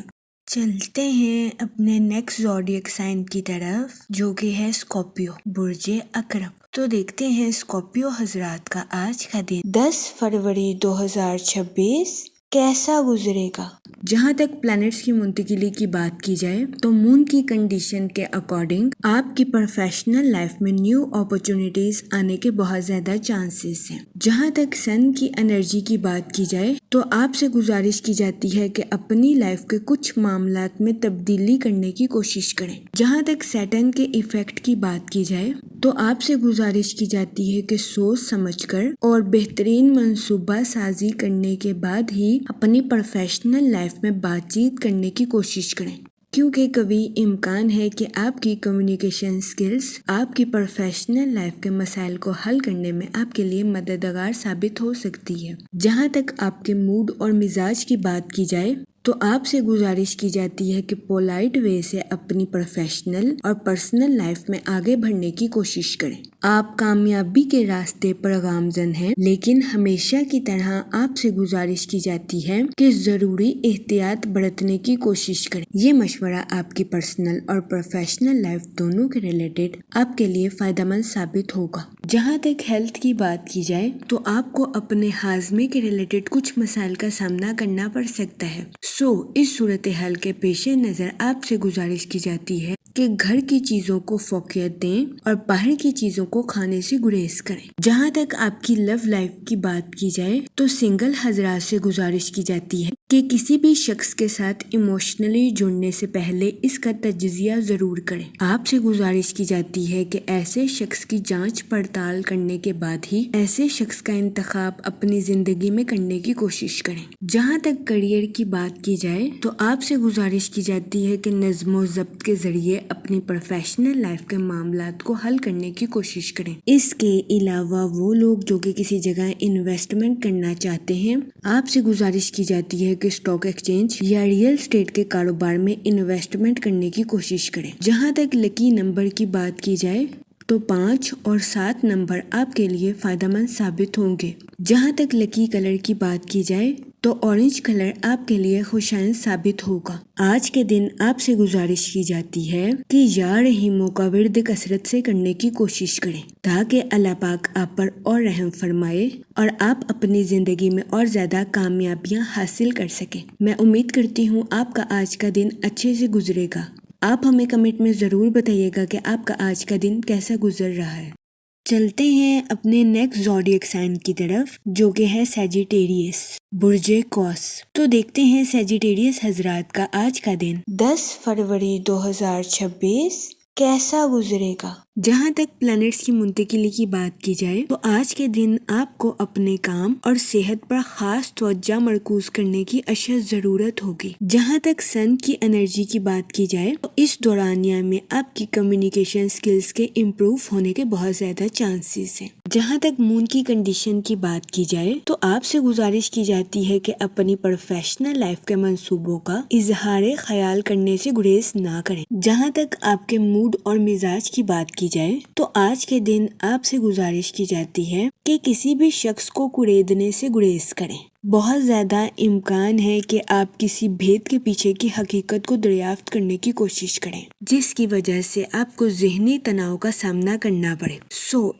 چلتے ہیں اپنے نیکسٹ زوڈیک سائن کی طرف جو کہ ہے اسکارپیو، برج عقرب۔ تو دیکھتے ہیں اسکارپیو حضرات کا آج کا دن 10 فروری 2026 کیسا گزرے گا۔ جہاں تک پلانٹس کی منتقلی کی بات کی جائے تو مون کی کنڈیشن کے اکارڈنگ آپ کی پروفیشنل لائف میں نیو اپرچونٹیز آنے کے بہت زیادہ چانسز ہیں۔ جہاں تک سن کی انرجی کی بات کی جائے تو آپ سے گزارش کی جاتی ہے کہ اپنی لائف کے کچھ معاملات میں تبدیلی کرنے کی کوشش کریں۔ جہاں تک سیٹرن کے ایفیکٹ کی بات کی جائے تو آپ سے گزارش کی جاتی ہے کہ سوچ سمجھ کر اور بہترین منصوبہ سازی کرنے کے بعد ہی اپنی پروفیشنل لائف میں بات چیت کرنے کی کوشش کریں، کیونکہ قوی امکان ہے کہ آپ کی کمیونیکیشن سکلز آپ کی پروفیشنل لائف کے مسائل کو حل کرنے میں آپ کے لیے مددگار ثابت ہو سکتی ہے۔ جہاں تک آپ کے موڈ اور مزاج کی بات کی جائے تو آپ سے گزارش کی جاتی ہے کہ پولائٹ وے سے اپنی پروفیشنل اور پرسنل لائف میں آگے بڑھنے کی کوشش کریں۔ آپ کامیابی کے راستے پر گامزن ہیں، لیکن ہمیشہ کی طرح آپ سے گزارش کی جاتی ہے کہ ضروری احتیاط برتنے کی کوشش کریں۔ یہ مشورہ آپ کی پرسنل اور پروفیشنل لائف دونوں کے ریلیٹڈ آپ کے لیے فائدہ مند ثابت ہوگا۔ جہاں تک ہیلتھ کی بات کی جائے تو آپ کو اپنے ہاضمے کے ریلیٹڈ کچھ مسائل کا سامنا کرنا پڑ سکتا ہے۔ اس صورتحال کے پیش نظر آپ سے گزارش کی جاتی ہے کہ گھر کی چیزوں کو فوقیت دیں اور باہر کی چیزوں کو کھانے سے گریز کریں۔ جہاں تک آپ کی لو لائف کی بات کی جائے تو سنگل حضرات سے گزارش کی جاتی ہے کہ کسی بھی شخص کے ساتھ ایموشنلی جڑنے سے پہلے اس کا تجزیہ ضرور کریں۔ آپ سے گزارش کی جاتی ہے کہ ایسے شخص کی جانچ پڑتال کرنے کے بعد ہی ایسے شخص کا انتخاب اپنی زندگی میں کرنے کی کوشش کریں۔ جہاں تک کریئر کی بات کی جائے تو آپ سے گزارش کی جاتی ہے کہ نظم و ضبط کے ذریعے اپنی پروفیشنل لائف کے معاملات کو حل کرنے کی کوشش کریں۔ اس کے علاوہ وہ لوگ جو کہ کسی جگہ انویسٹمنٹ کرنا چاہتے ہیں، آپ سے گزارش کی جاتی ہے کہ اسٹاک ایکسچینج یا ریئل اسٹیٹ کے کاروبار میں انویسٹمنٹ کرنے کی کوشش کریں۔ جہاں تک لکی نمبر کی بات کی جائے تو 5 اور 7 نمبر آپ کے لیے فائدہ مند ثابت ہوں گے۔ جہاں تک لکی کلر کی بات کی جائے تو اورنج کلر آپ کے لیے خوشائند ثابت ہوگا۔ آج کے دن آپ سے گزارش کی جاتی ہے کہ یا رحیموں کا ورد کثرت سے کرنے کی کوشش کریں تاکہ اللہ پاک آپ پر اور رحم فرمائے اور آپ اپنی زندگی میں اور زیادہ کامیابیاں حاصل کر سکیں۔ میں امید کرتی ہوں آپ کا آج کا دن اچھے سے گزرے گا۔ آپ ہمیں کمنٹ میں ضرور بتائیے گا کہ آپ کا آج کا دن کیسا گزر رہا ہے۔ چلتے ہیں اپنے نیکسٹ زوڈیک سائن کی طرف جو کہ ہے سیجیٹیریس، برج قوس۔ تو دیکھتے ہیں سیجیٹیریس حضرات کا آج کا دن 10 فروری 2026 کیسا گزرے گا۔ جہاں تک پلانٹس کی منتقلی کی بات کی جائے تو آج کے دن آپ کو اپنے کام اور صحت پر خاص توجہ مرکوز کرنے کی اشد ضرورت ہوگی۔ جہاں تک سن کی انرجی کی بات کی جائے تو اس دورانیہ میں آپ کی کمیونیکیشن سکلز کے امپروو ہونے کے بہت زیادہ چانسز ہیں۔ جہاں تک مون کی کنڈیشن کی بات کی جائے تو آپ سے گزارش کی جاتی ہے کہ اپنی پروفیشنل لائف کے منصوبوں کا اظہار خیال کرنے سے گریز نہ کریں۔ جہاں تک آپ کے موڈ اور مزاج کی بات کی جائے تو آج کے دن آپ سے گزارش کی جاتی ہے کہ کسی بھی شخص کو کریدنے سے گریز کریں۔ بہت زیادہ امکان ہے کہ آپ کسی بھید کے پیچھے کی حقیقت کو دریافت کرنے کی کوشش کریں جس کی وجہ سے آپ کو ذہنی تناؤ کا سامنا کرنا پڑے۔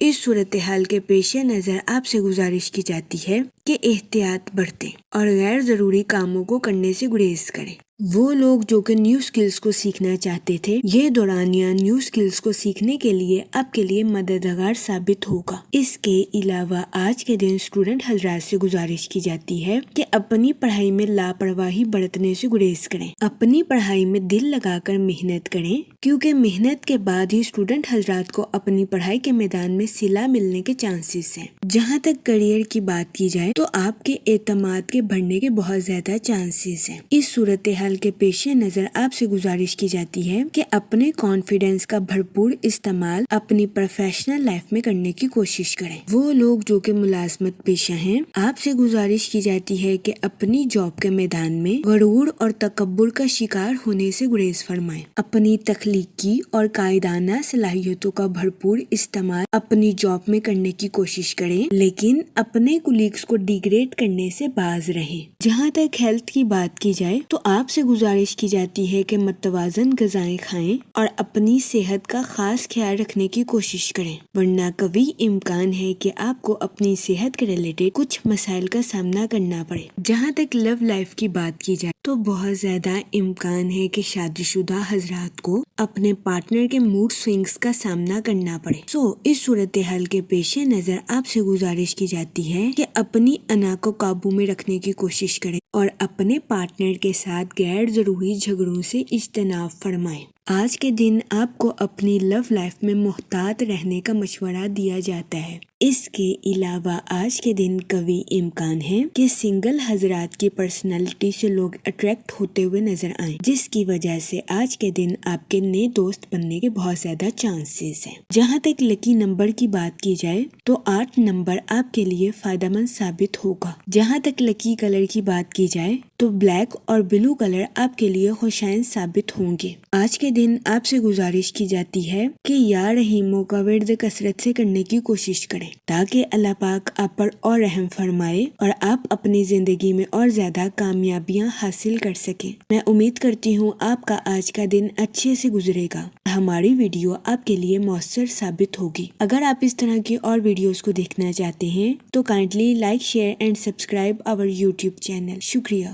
اس صورتحال کے پیش نظر آپ سے گزارش کی جاتی ہے کہ احتیاط برتیں اور غیر ضروری کاموں کو کرنے سے گریز کریں۔ وہ لوگ جو کہ نیو سکلز کو سیکھنا چاہتے تھے، یہ دورانیہ نیو سکلز کو سیکھنے کے لیے آپ کے لیے مددگار ثابت ہوگا۔ اس کے علاوہ آج کے دن اسٹوڈنٹ حضرات سے گزارش کی جاتی ہے کہ اپنی پڑھائی میں لاپرواہی برتنے سے گریز کریں۔ اپنی پڑھائی میں دل لگا کر محنت کریں کیونکہ محنت کے بعد ہی اسٹوڈنٹ حضرات کو اپنی پڑھائی کے میدان میں صلہ ملنے کے چانسز ہیں۔ جہاں تک کریئر کی بات کی جائے تو آپ کے اعتماد کے بڑھنے کے بہت زیادہ چانسز ہیں۔ اس صورتحال کے پیش نظر آپ سے گزارش کی جاتی ہے کہ اپنے کانفیڈنس کا بھرپور استعمال اپنی پروفیشنل لائف میں کرنے کی کوشش کریں۔ وہ لوگ جو کہ ملازمت پیشہ ہیں، آپ سے گزارش کی جاتی ہے کہ اپنی جاب کے میدان میں غرور اور تکبر کا شکار ہونے سے گریز فرمائیں۔ اپنی تخلیقی اور قائدانہ صلاحیتوں کا بھرپور استعمال اپنی جاب میں کرنے کی کوشش کریں لیکن اپنے کولیگز کو ڈیگریڈ کرنے سے باز رہیں۔ جہاں تک ہیلتھ کی بات کی جائے تو آپ سے گزارش کی جاتی ہے کہ متوازن غذائیں کھائیں اور اپنی صحت کا خاص خیال رکھنے کی کوشش کریں ورنہ قوی امکان ہے کہ آپ کو اپنی صحت کے ریلیٹڈ کچھ مسائل کا سامنا کرنا پڑے۔ جہاں تک لو لائف کی بات کی جائے تو بہت زیادہ امکان ہے کہ شادی شدہ حضرات کو اپنے پارٹنر کے موڈ سوئنگز کا سامنا کرنا پڑے۔ اس صورتحال کے پیش نظر آپ سے گزارش کی جاتی ہے کہ اپنی انا کو قابو میں رکھنے کی کوشش کریں اور اپنے پارٹنر کے ساتھ غیر ضروری جھگڑوں سے اجتناب فرمائیں۔ آج کے دن آپ کو اپنی لو لائف میں محتاط رہنے کا مشورہ دیا جاتا ہے۔ اس کے علاوہ آج کے دن قوی امکان ہے کہ سنگل حضرات کی پرسنالٹی سے لوگ اٹریکٹ ہوتے ہوئے نظر آئیں جس کی وجہ سے آج کے دن آپ کے نئے دوست بننے کے بہت زیادہ چانسز ہیں۔ جہاں تک لکی نمبر کی بات کی جائے تو 8 نمبر آپ کے لیے فائدہ مند ثابت ہوگا۔ جہاں تک لکی کلر کی بات کی جائے تو بلیک اور بلو کلر آپ کے لیے خوشائند ثابت ہوں گے۔ آج کے دن آپ سے گزارش کی جاتی ہے کہ یا رحیموں کا ورد کثرت سے کرنے کی کوشش کریں تاکہ اللہ پاک آپ پر اور رحم فرمائے اور آپ اپنی زندگی میں اور زیادہ کامیابیاں حاصل کر سکیں۔ میں امید کرتی ہوں آپ کا آج کا دن اچھے سے گزرے گا۔ ہماری ویڈیو آپ کے لیے مؤثر ثابت ہوگی۔ اگر آپ اس طرح کی اور ویڈیوز کو دیکھنا چاہتے ہیں تو kindly like, share and subscribe our YouTube channel. شکریہ۔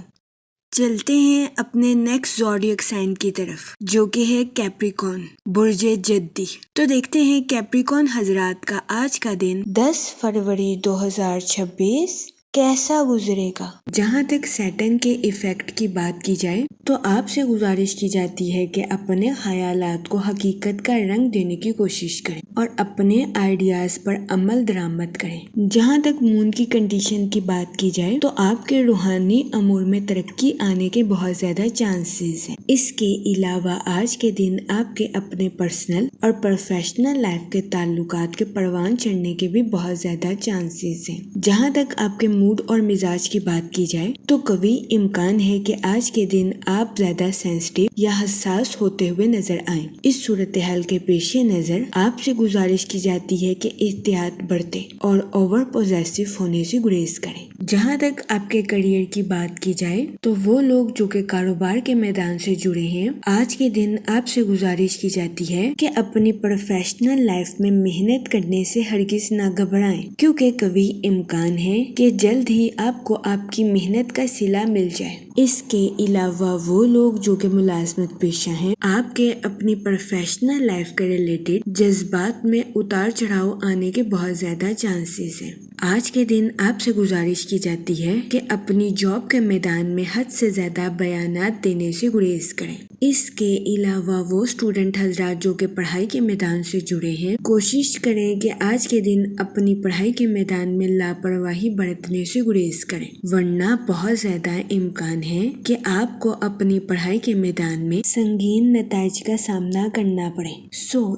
چلتے ہیں اپنے نیکسٹ زوڈیک سائن کی طرف جو کہ ہے کیپریکون، برج جدی۔ تو دیکھتے ہیں کیپریکون حضرات کا آج کا دن 10 فروری 2026 کیسا گزرے گا۔ جہاں تک سیٹرن کے ایفیکٹ کی بات کی جائے تو آپ سے گزارش کی جاتی ہے کہ اپنے خیالات کو حقیقت کا رنگ دینے کی کوشش کریں اور اپنے آئیڈیاز پر عمل درآمد کریں۔ جہاں تک مون کی کنڈیشن کی بات کی جائے تو آپ کے روحانی امور میں ترقی آنے کے بہت زیادہ چانسز ہیں۔ اس کے علاوہ آج کے دن آپ کے اپنے پرسنل اور پروفیشنل لائف کے تعلقات کے پروان چڑھنے کے بھی بہت زیادہ چانسز ہیں۔ جہاں تک آپ کے موڈ اور مزاج کی بات کی جائے تو قوی امکان ہے کہ آج کے دن آپ زیادہ سینسٹیو یا حساس ہوتے ہوئے نظر آئیں۔ اس صورتحال کے پیش نظر آپ سے گزارش کی جاتی ہے کہ احتیاط برتیں اور اوور پوزیسو ہونے سے گریز کریں۔ جہاں تک آپ کے کیریئر کی بات کی جائے تو وہ لوگ جو کہ کاروبار کے میدان سے جڑے ہیں، آج کے دن آپ سے گزارش کی جاتی ہے کہ اپنی پروفیشنل لائف میں محنت کرنے سے ہرگز نہ گھبرائیں، کیونکہ قوی امکان ہے کہ جلد ہی آپ کو آپ کی محنت کا صلہ مل جائے۔ اس کے علاوہ وہ لوگ جو کہ ملازمت پیشہ ہیں، آپ کے اپنی پروفیشنل لائف کے ریلیٹڈ جذبات میں اتار چڑھاؤ آنے کے بہت زیادہ چانسز ہیں۔ آج کے دن آپ سے گزارش کی جاتی ہے کہ اپنی جاب کے میدان میں حد سے زیادہ بیانات دینے سے گریز کریں۔ اس کے علاوہ وہ اسٹوڈنٹ حضرات جو کہ پڑھائی کے میدان سے جڑے ہیں، کوشش کریں کہ آج کے دن اپنی پڑھائی کے میدان میں لاپرواہی برتنے سے گریز کریں، ورنہ بہت زیادہ امکان ہے کہ آپ کو اپنی پڑھائی کے میدان میں سنگین نتائج کا سامنا کرنا پڑے۔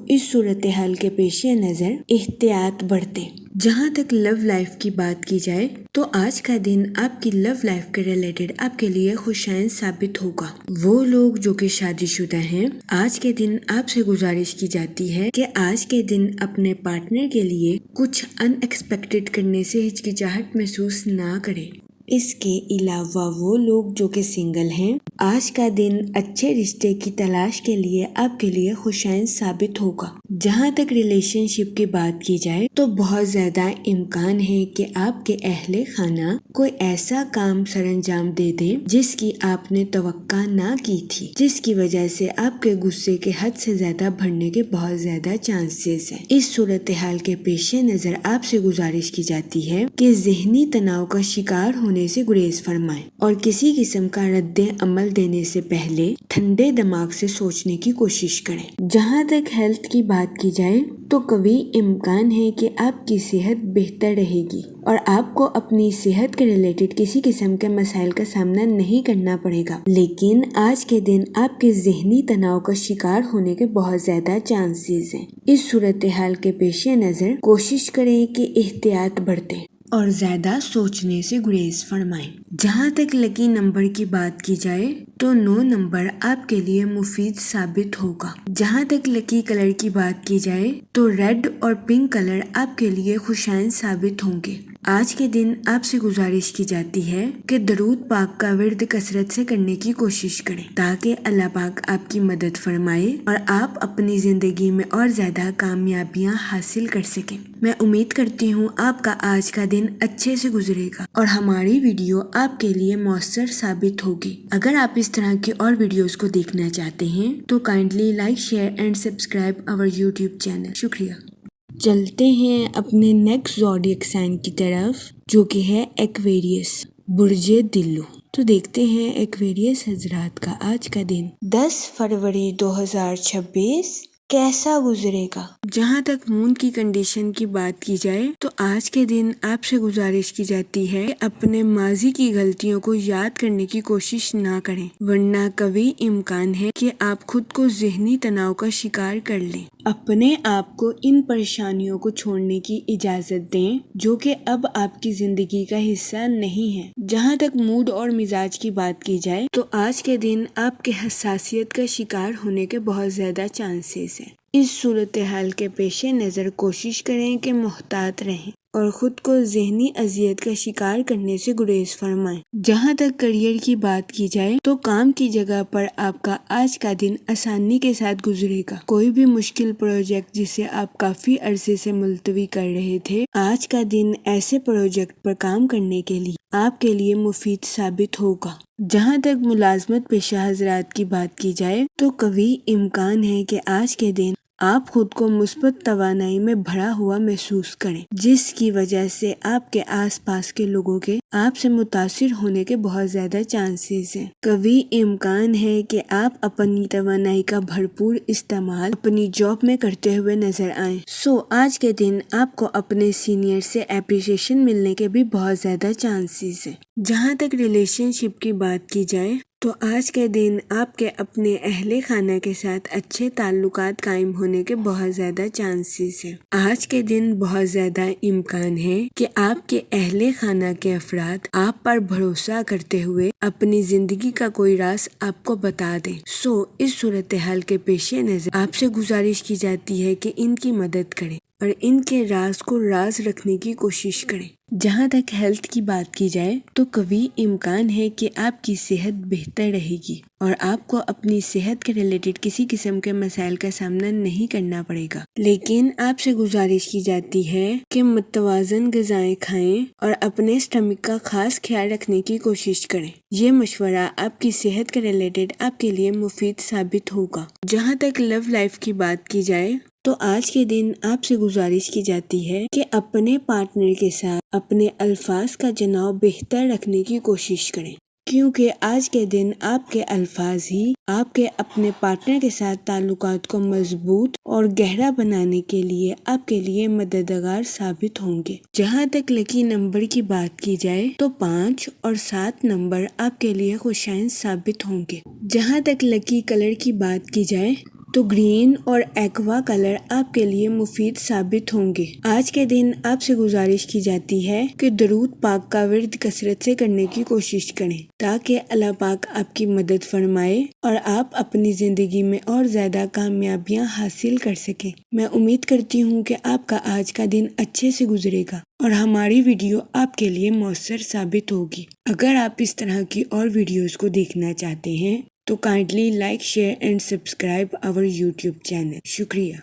اس صورتحال کے پیش نظر احتیاط برتیں۔ جہاں تک لو لائف کی بات کی جائے تو آج کا دن آپ کی لو لائف کے ریلیٹڈ آپ کے لیے خوشائن ثابت ہوگا۔ وہ لوگ جو کہ شادی شدہ ہیں، آج کے دن آپ سے گزارش کی جاتی ہے کہ آج کے دن اپنے پارٹنر کے لیے کچھ ان ایکسپیکٹڈ کرنے سے ہچکچاہٹ محسوس نہ کریں۔ اس کے علاوہ وہ لوگ جو کہ سنگل ہیں، آج کا دن اچھے رشتے کی تلاش کے لیے آپ کے لیے خوشائن ثابت ہوگا۔ جہاں تک ریلیشن شپ کی بات کی جائے تو بہت زیادہ امکان ہے کہ آپ کے اہل خانہ کوئی ایسا کام سر انجام دے دیں جس کی آپ نے توقع نہ کی تھی، جس کی وجہ سے آپ کے غصے کے حد سے زیادہ بڑھنے کے بہت زیادہ چانسز ہیں۔ اس صورتحال کے پیش نظر آپ سے گزارش کی جاتی ہے کہ ذہنی تناؤ کا شکار ہونے سے گریز فرمائیں اور کسی قسم کا رد عمل دینے سے پہلے ٹھنڈے دماغ سے سوچنے کی کوشش کریں۔ جہاں تک ہیلتھ کی بات کی جائے تو قوی امکان ہے کہ آپ کی صحت بہتر رہے گی اور آپ کو اپنی صحت کے ریلیٹڈ کسی قسم کے مسائل کا سامنا نہیں کرنا پڑے گا، لیکن آج کے دن آپ کے ذہنی تناؤ کا شکار ہونے کے بہت زیادہ چانسز ہیں۔ اس صورتحال کے پیش نظر کوشش کریں کہ احتیاط برتیں اور زیادہ سوچنے سے گریز فرمائیں۔ جہاں تک لکی نمبر کی بات کی جائے تو 9 نمبر آپ کے لیے مفید ثابت ہوگا۔ جہاں تک لکی کلر کی بات کی جائے تو ریڈ اور پنک کلر آپ کے لیے خوشائن ثابت ہوں گے۔ آج کے دن آپ سے گزارش کی جاتی ہے کہ درود پاک کا ورد کثرت سے کرنے کی کوشش کریں تاکہ اللہ پاک آپ کی مدد فرمائے اور آپ اپنی زندگی میں اور زیادہ کامیابیاں حاصل کر سکیں۔ میں امید کرتی ہوں آپ کا آج کا دن اچھے سے گزرے گا اور ہماری ویڈیو آپ کے لیے مؤثر ثابت ہوگی۔ اگر آپ اس طرح کی اور ویڈیوز کو دیکھنا چاہتے ہیں تو kindly like, share and subscribe our YouTube channel. شکریہ۔ چلتے ہیں اپنے نیکسٹ زوڈیک سائن کی طرف جو کہ ہے ایکویریس، برج دلو۔ تو دیکھتے ہیں ایکویریس حضرات کا آج کا دن 10 فروری 2026 کیسا گزرے گا۔ جہاں تک مون کی کنڈیشن کی بات کی جائے تو آج کے دن آپ سے گزارش کی جاتی ہے کہ اپنے ماضی کی غلطیوں کو یاد کرنے کی کوشش نہ کریں، ورنہ قوی امکان ہے کہ آپ خود کو ذہنی تناؤ کا شکار کر لیں۔ اپنے آپ کو ان پریشانیوں کو چھوڑنے کی اجازت دیں جو کہ اب آپ کی زندگی کا حصہ نہیں ہے۔ جہاں تک موڈ اور مزاج کی بات کی جائے تو آج کے دن آپ کے حساسیت کا شکار ہونے کے بہت زیادہ چانسز ہیں۔ اس صورتحال کے پیش نظر کوشش کریں کہ محتاط رہیں اور خود کو ذہنی اذیت کا شکار کرنے سے گریز فرمائیں۔ جہاں تک کریئر کی بات کی جائے تو کام کی جگہ پر آپ کا آج کا دن آسانی کے ساتھ گزرے گا۔ کوئی بھی مشکل پروجیکٹ جسے آپ کافی عرصے سے ملتوی کر رہے تھے، آج کا دن ایسے پروجیکٹ پر کام کرنے کے لیے آپ کے لیے مفید ثابت ہوگا۔ جہاں تک ملازمت پیشہ حضرات کی بات کی جائے تو قوی امکان ہے کہ آج کے دن آپ خود کو مثبت توانائی میں بھرا ہوا محسوس کریں، جس کی وجہ سے آپ کے آس پاس کے لوگوں کے آپ سے متاثر ہونے کے بہت زیادہ چانسز ہیں۔ قوی امکان ہے کہ آپ اپنی توانائی کا بھرپور استعمال اپنی جاب میں کرتے ہوئے نظر آئیں۔ آج کے دن آپ کو اپنے سینئر سے اپریشیشن ملنے کے بھی بہت زیادہ چانسز ہیں۔ جہاں تک ریلیشن شپ کی بات کی جائے تو آج کے دن آپ کے اپنے اہل خانہ کے ساتھ اچھے تعلقات قائم ہونے کے بہت زیادہ چانسز ہیں۔ آج کے دن بہت زیادہ امکان ہے کہ آپ کے اہل خانہ کے افراد آپ پر بھروسہ کرتے ہوئے اپنی زندگی کا کوئی راز آپ کو بتا دیں۔ اس صورتحال کے پیش نظر آپ سے گزارش کی جاتی ہے کہ ان کی مدد کریں اور ان کے راز کو راز رکھنے کی کوشش کریں۔ جہاں تک ہیلتھ کی بات کی جائے تو قوی امکان ہے کہ آپ کی صحت بہتر رہے گی اور آپ کو اپنی صحت کے ریلیٹڈ کسی قسم کے مسائل کا سامنا نہیں کرنا پڑے گا، لیکن آپ سے گزارش کی جاتی ہے کہ متوازن غذائیں کھائیں اور اپنے اسٹمک کا خاص خیال رکھنے کی کوشش کریں۔ یہ مشورہ آپ کی صحت کے ریلیٹڈ آپ کے لیے مفید ثابت ہوگا۔ جہاں تک لو لائف کی بات کی جائے تو آج کے دن آپ سے گزارش کی جاتی ہے کہ اپنے پارٹنر کے ساتھ اپنے الفاظ کا چناؤ بہتر رکھنے کی کوشش کریں، کیونکہ آج کے دن آپ کے الفاظ ہی آپ کے اپنے پارٹنر کے ساتھ تعلقات کو مضبوط اور گہرا بنانے کے لیے آپ کے لیے مددگار ثابت ہوں گے۔ جہاں تک لکی نمبر کی بات کی جائے تو 5 اور 7 نمبر آپ کے لیے خوشائن ثابت ہوں گے۔ جہاں تک لکی کلر کی بات کی جائے تو گرین اور ایکوا کلر آپ کے لیے مفید ثابت ہوں گے۔ آج کے دن آپ سے گزارش کی جاتی ہے کہ درود پاک کا ورد کثرت سے کرنے کی کوشش کریں تاکہ اللہ پاک آپ کی مدد فرمائے اور آپ اپنی زندگی میں اور زیادہ کامیابیاں حاصل کر سکیں۔ میں امید کرتی ہوں کہ آپ کا آج کا دن اچھے سے گزرے گا اور ہماری ویڈیو آپ کے لیے مؤثر ثابت ہوگی۔ اگر آپ اس طرح کی اور ویڈیوز کو دیکھنا چاہتے ہیں تو kindly like, share and subscribe our YouTube channel. شکریہ۔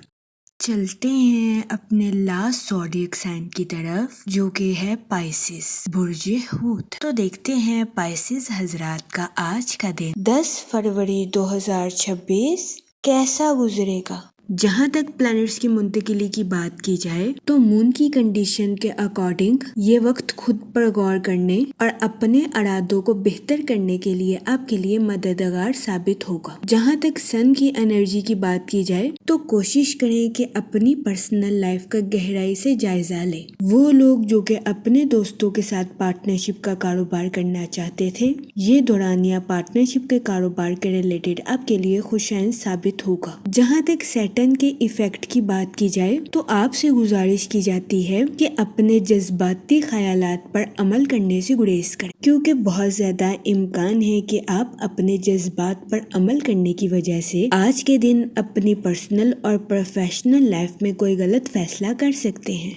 چلتے ہیں اپنے لاسٹ زوڈیک سائن کی طرف جو کہ ہے پائسس، برج حوت۔ تو دیکھتے ہیں پائسس حضرات کا آج کا دن 10 فروری 2026 کیسا گزرے گا۔ جہاں تک پلانٹس کی منتقلی کی بات کی جائے تو مون کی کنڈیشن کے اکارڈنگ یہ وقت خود پر غور کرنے اور اپنے ارادوں کو بہتر کرنے کے لیے آپ کے لیے مددگار ثابت ہوگا۔ جہاں تک سن کی انرجی کی بات کی جائے تو کوشش کریں کہ اپنی پرسنل لائف کا گہرائی سے جائزہ لیں۔ وہ لوگ جو کہ اپنے دوستوں کے ساتھ پارٹنرشپ کا کاروبار کرنا چاہتے تھے، یہ دورانیہ پارٹنرشپ کے کاروبار کے ریلیٹڈ آپ کے لیے خوشائن ثابت ہوگا۔ جہاں تک سیٹرن کے ایفیکٹ کی بات کی جائے تو آپ سے گزارش کی جاتی ہے کہ اپنے جذباتی خیالات پر عمل کرنے سے گریز کریں، کیونکہ بہت زیادہ امکان ہے کہ آپ اپنے جذبات پر عمل کرنے کی وجہ سے آج کے دن اپنی پرسنل اور پروفیشنل لائف میں کوئی غلط فیصلہ کر سکتے ہیں۔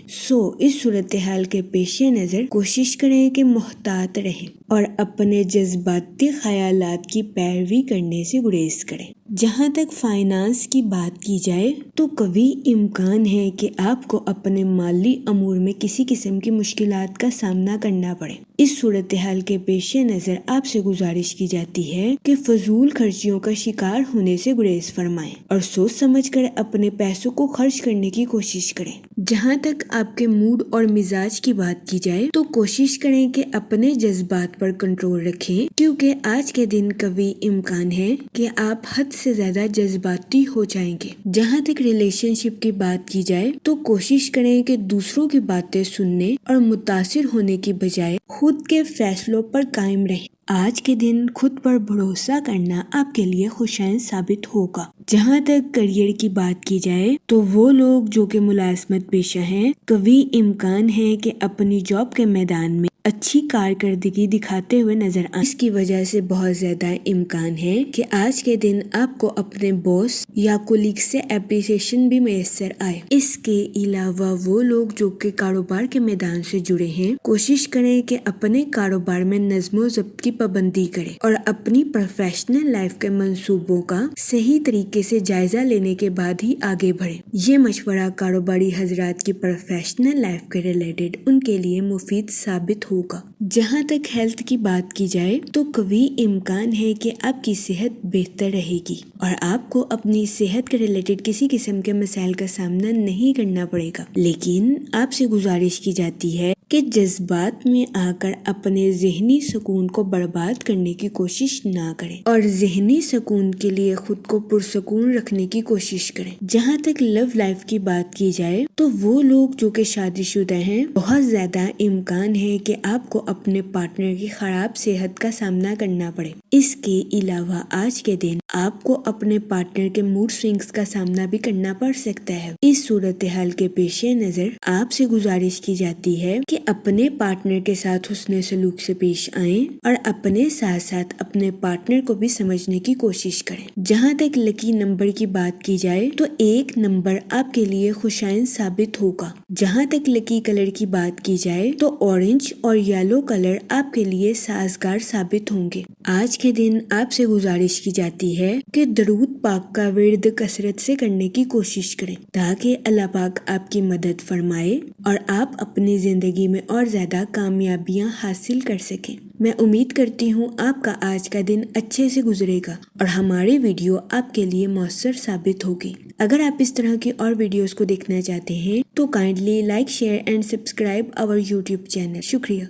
اس صورتحال کے پیش نظر کوشش کریں کہ محتاط رہیں اور اپنے جذباتی خیالات کی پیروی کرنے سے گریز کریں۔ جہاں تک فائنانس کی بات کی جائے تو قوی امکان ہے کہ آپ کو اپنے مالی امور میں کسی قسم کی مشکلات کا سامنا کرنا پڑے۔ اس صورتحال کے پیش نظر آپ سے گزارش کی جاتی ہے کہ فضول خرچیوں کا شکار ہونے سے گریز فرمائیں اور سوچ سمجھ کر اپنے پیسوں کو خرچ کرنے کی کوشش کریں۔ جہاں تک آپ کے موڈ اور مزاج کی بات کی جائے تو کوشش کریں کہ اپنے جذبات پر کنٹرول رکھیں، کیونکہ آج کے دن قوی امکان ہے کہ آپ حد سے زیادہ جذباتی ہو جائیں گے۔ جہاں تک ریلیشن شپ کی بات کی جائے تو کوشش کریں کہ دوسروں کی باتیں سننے اور متاثر ہونے کی بجائے خود کے فیصلوں پر قائم رہیں آج کے دن خود پر بھروسہ کرنا آپ کے لیے خوشائن ثابت ہوگا۔ جہاں تک کریئر کی بات کی جائے تو وہ لوگ جو کہ ملازمت پیشہ ہیں، قوی امکان ہے کہ اپنی جاب کے میدان میں اچھی کارکردگی دکھاتے ہوئے نظر آئیں۔ اس کی وجہ سے بہت زیادہ امکان ہے کہ آج کے دن آپ کو اپنے باس یا کولیگ سے اپریسیشن بھی میسر آئے۔ اس کے علاوہ وہ لوگ جو کہ کاروبار کے میدان سے جڑے ہیں، کوشش کریں کہ اپنے کاروبار میں نظم و ضبط کی پابندی کریں اور اپنی پروفیشنل لائف کے منصوبوں کا صحیح طریقے سے جائزہ لینے کے بعد ہی آگے بڑھیں۔ یہ مشورہ کاروباری حضرات کی پروفیشنل لائف کے ریلیٹڈ ان کے لیے مفید ثابت ہوگا۔ جہاں تک ہیلتھ کی بات کی جائے تو قوی امکان ہے کہ آپ کی صحت بہتر رہے گی اور آپ کو اپنی صحت کے ریلیٹڈ کسی قسم کے مسائل کا سامنا نہیں کرنا پڑے گا، لیکن آپ سے گزارش کی جاتی ہے کہ جذبات میں آ کر اپنے ذہنی سکون کو برباد کرنے کی کوشش نہ کریں اور ذہنی سکون کے لیے خود کو پرسکون رکھنے کی کوشش کریں۔ جہاں تک لو لائف کی بات کی جائے تو وہ لوگ جو کہ شادی شدہ ہیں، بہت زیادہ امکان ہے کہ آپ کو اپنے پارٹنر کی خراب صحت کا سامنا کرنا پڑے۔ اس کے علاوہ آج کے دن آپ کو اپنے پارٹنر کے موڈ سوئنگز کا سامنا بھی کرنا پڑ سکتا ہے۔ اس صورتحال کے پیش نظر آپ سے گزارش کی جاتی ہے کہ اپنے پارٹنر کے ساتھ حسن سلوک سے پیش آئیں اور اپنے ساتھ ساتھ اپنے پارٹنر کو بھی سمجھنے کی کوشش کریں۔ جہاں تک لکی نمبر کی بات کی جائے تو 1 نمبر آپ کے لیے خوشائن ثابت ہوگا۔ جہاں تک لکی کلر کی بات کی جائے تو اورنج اور یلو کلر آپ کے لیے سازگار ثابت ہوں گے۔ آج کے دن آپ سے گزارش کی جاتی ہے کہ درود پاک کا ورد کثرت سے کرنے کی کوشش کریں تاکہ اللہ پاک آپ کی مدد فرمائے اور آپ اپنی زندگی میں اور زیادہ کامیابیاں حاصل کر سکیں۔ میں امید کرتی ہوں آپ کا آج کا دن اچھے سے گزرے گا اور ہماری ویڈیو آپ کے لیے مؤثر ثابت ہوگی۔ اگر آپ اس طرح کی اور ویڈیوز کو دیکھنا چاہتے ہیں تو kindly like, share and subscribe our YouTube channel. شکریہ۔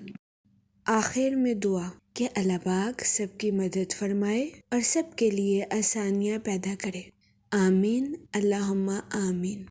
آخر میں دعا کہ اللہ پاک سب کی مدد فرمائے اور سب کے لیے آسانیاں پیدا کرے۔ آمین، اللہم آمین۔